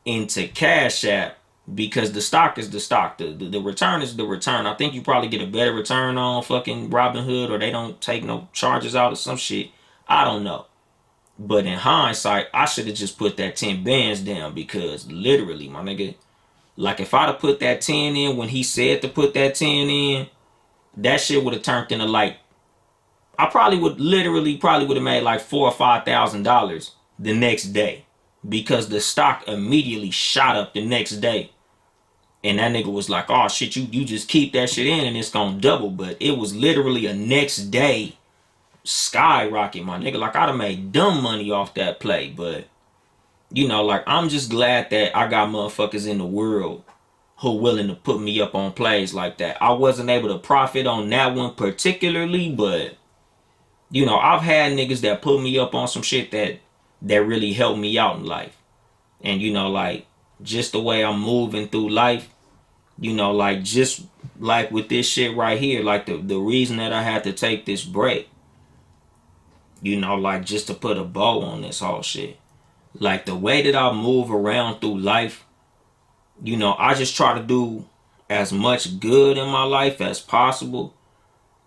into Cash App because the stock is the stock. The return is the return. I think you probably get a better return on fucking Robinhood, or they don't take no charges out or some shit. I don't know. But in hindsight, I should have just put that 10 bands down, because literally, my nigga, like if I'd have put that 10 in when he said to put that 10 in, that shit would have turned into like, I probably would literally probably would have made like $4,000 or $5,000 the next day, because the stock immediately shot up the next day. And that nigga was like, oh shit, you just keep that shit in and it's gonna double. But it was literally a next day skyrocket, my nigga. Like I'd have made dumb money off that play. But like I'm just glad that I got motherfuckers in the world who willing to put me up on plays like that. I wasn't able to profit on that one particularly, but I've had niggas that put me up on some shit that really helped me out in life. And like just the way I'm moving through life, like just like with this shit right here, like the reason that I had to take this break, like just to put a bow on this whole shit. Like the way that I move around through life, I just try to do as much good in my life as possible,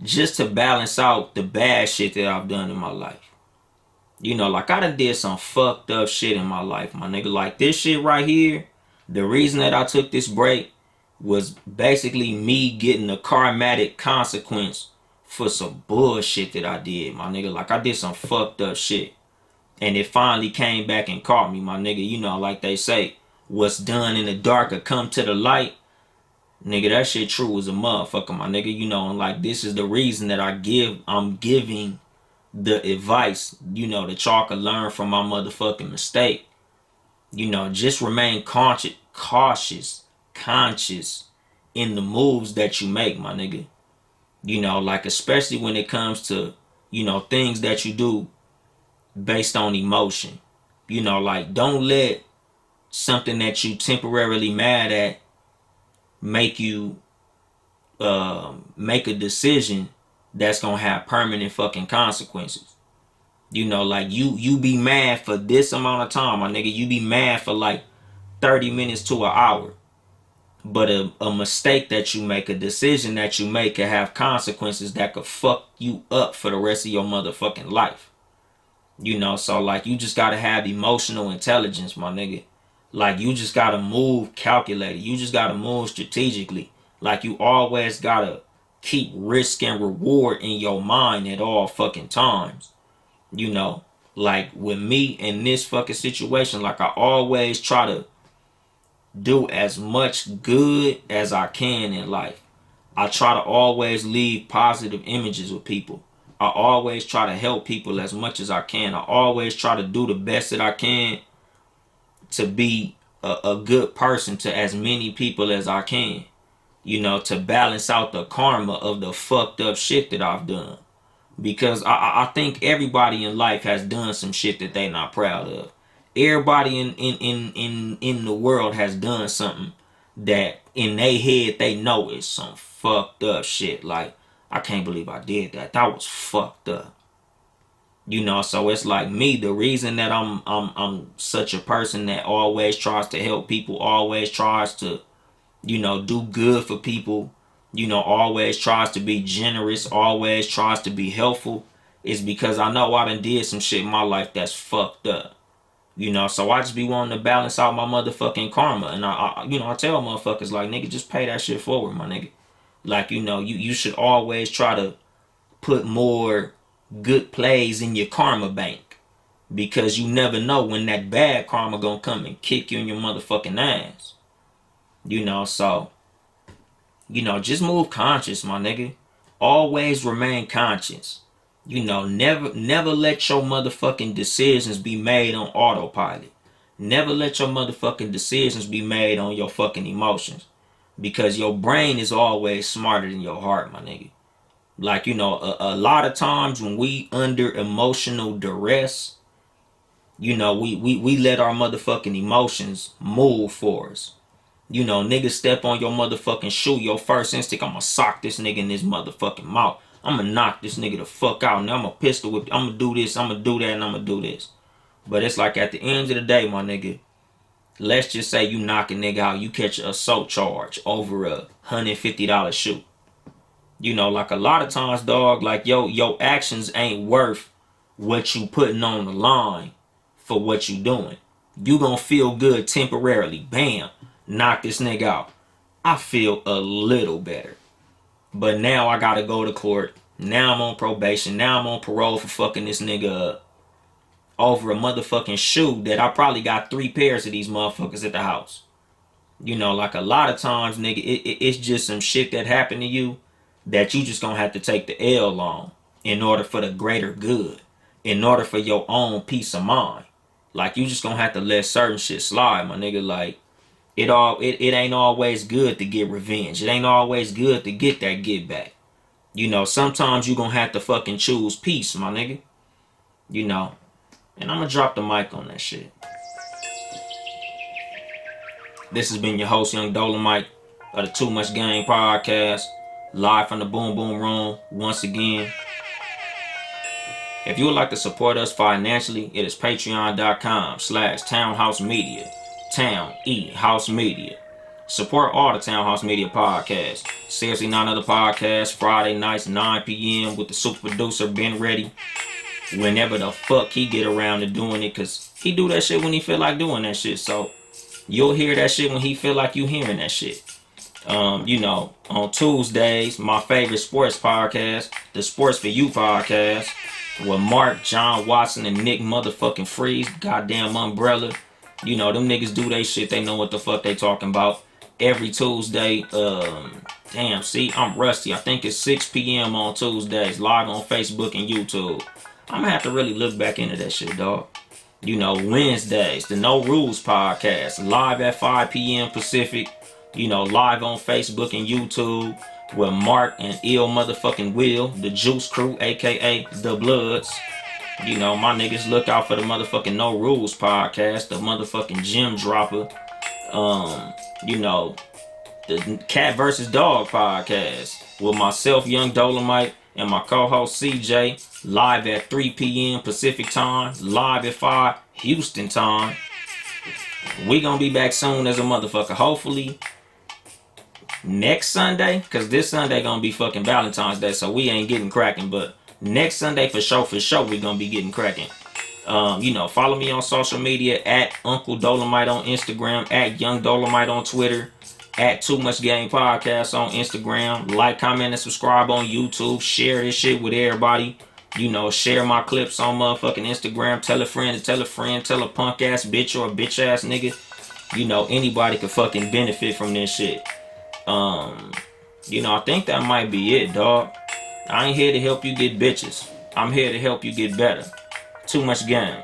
just to balance out the bad shit that I've done in my life. Like I done did some fucked up shit in my life, my nigga. Like this shit right here, the reason that I took this break was basically me getting a karmatic consequence for some bullshit that I did, my nigga. Like I did some fucked up shit. And it finally came back and caught me, my nigga. Like they say, what's done in the dark will come to the light. Nigga, that shit true as a motherfucker, my nigga. And like this is the reason that I'm giving the advice, that y'all can learn from my motherfucking mistake. Just remain conscious in the moves that you make, my nigga. Like especially when it comes to, things that you do based on emotion. Like don't let something that you temporarily mad at make you make a decision that's gonna have permanent fucking consequences. Like you be mad for this amount of time, my nigga. You be mad for like 30 minutes to an hour. But a mistake that you make, a decision that you make, can have consequences that could fuck you up for the rest of your motherfucking life. So like you just gotta have emotional intelligence, my nigga. Like you just gotta move calculated. You just gotta move strategically. Like you always gotta keep risk and reward in your mind at all fucking times. Like with me in this fucking situation, like I always try to do as much good as I can in life. I try to always leave positive images with people. I always try to help people as much as I can. I always try to do the best that I can to be a good person to as many people as I can. To balance out the karma of the fucked up shit that I've done. Because I think everybody in life has done some shit that they not proud of. Everybody in the world has done something that in their head they know is some fucked up shit. Like, I can't believe I did that. That was fucked up. So it's like me, the reason that I'm such a person that always tries to help people, always tries to, do good for people, always tries to be generous, always tries to be helpful, is because I know I done did some shit in my life that's fucked up. So I just be wanting to balance out my motherfucking karma. And I tell motherfuckers like, nigga, just pay that shit forward, my nigga. Like, you should always try to put more good plays in your karma bank, because you never know when that bad karma gonna come and kick you in your motherfucking ass. So just move conscious, my nigga. Always remain conscious. Never let your motherfucking decisions be made on autopilot. Never let your motherfucking decisions be made on your fucking emotions, because your brain is always smarter than your heart, my nigga. Like, a lot of times when we under emotional duress, we let our motherfucking emotions move for us. Niggas step on your motherfucking shoe, your first instinct, I'ma sock this nigga in his motherfucking mouth. I'ma knock this nigga the fuck out, and I'ma pistol whip, I'ma do this, I'ma do that, and I'ma do this. But it's like at the end of the day, my nigga, Let's just say you knock a nigga out, you catch an assault charge over a $150 shoe. You know, like a lot of times, dog, like your actions ain't worth what you putting on the line for what you doing. You gonna feel good temporarily. Bam, knock this nigga out. I feel a little better. But now I gotta go to court. Now I'm on probation. Now I'm on parole for fucking this nigga up over a motherfucking shoe that I probably got 3 pairs of these motherfuckers at the house. You know, like a lot of times, nigga, it's just some shit that happened to you that you just gonna have to take the L on in order for the greater good, in order for your own peace of mind. Like you just gonna have to let certain shit slide, my nigga. Like it ain't always good to get revenge. It ain't always good to get that get back. You know, sometimes you gonna have to fucking choose peace, my nigga. You know, and I'm gonna drop the mic on that shit. This has been your host, Yung Dolemite, of the Too Much Game podcast, live from the Boom Boom Room. Once again, if you would like to support us financially, it is patreon.com/Townhouse Media. Town E House Media. Support all the Townhouse Media podcasts. Seriously, None Other Podcasts, Friday nights, 9 p.m. with the super producer, Ben Ready. Whenever the fuck he get around to doing it, because he do that shit when he feel like doing that shit. So you'll hear that shit when he feel like you hearing that shit. You know, on Tuesdays, my favorite sports podcast, the Sports for You podcast, with Mark, John Watson, and Nick motherfucking Freeze, goddamn umbrella. You know, them niggas do they shit, they know what the fuck they talking about. Every Tuesday, damn, see, I'm rusty. I think it's 6 p.m. on Tuesdays, live on Facebook and YouTube. I'm gonna have to really look back into that shit, dog. You know, Wednesdays, the No Rules podcast, live at 5 p.m. Pacific. You know, live on Facebook and YouTube with Mark and Ill motherfucking Will, the Juice Crew, aka the Bloods. You know, my niggas, look out for the motherfucking No Rules podcast, the motherfucking gym dropper. You know, the Cat vs. Dog podcast with myself, Yung Dolemite, and my co-host CJ, live at 3 p.m. Pacific time, live at 5 Houston time. We gonna be back soon as a motherfucker. Hopefully next Sunday, because this Sunday gonna be fucking Valentine's Day, so we ain't getting cracking. But next Sunday for sure, we gonna be getting cracking. You know, follow me on social media at Uncle Dolemite on Instagram, at Yung Dolemite on Twitter, at Too Much Game Podcast on Instagram. Like, comment, and subscribe on YouTube. Share this shit with everybody. You know, share my clips on motherfucking Instagram. Tell a friend to tell a friend. Tell a punk ass bitch or a bitch ass nigga. You know, anybody could fucking benefit from this shit. You know, I think that might be it, dog. I ain't here to help you get bitches. I'm here to help you get better. Too much game.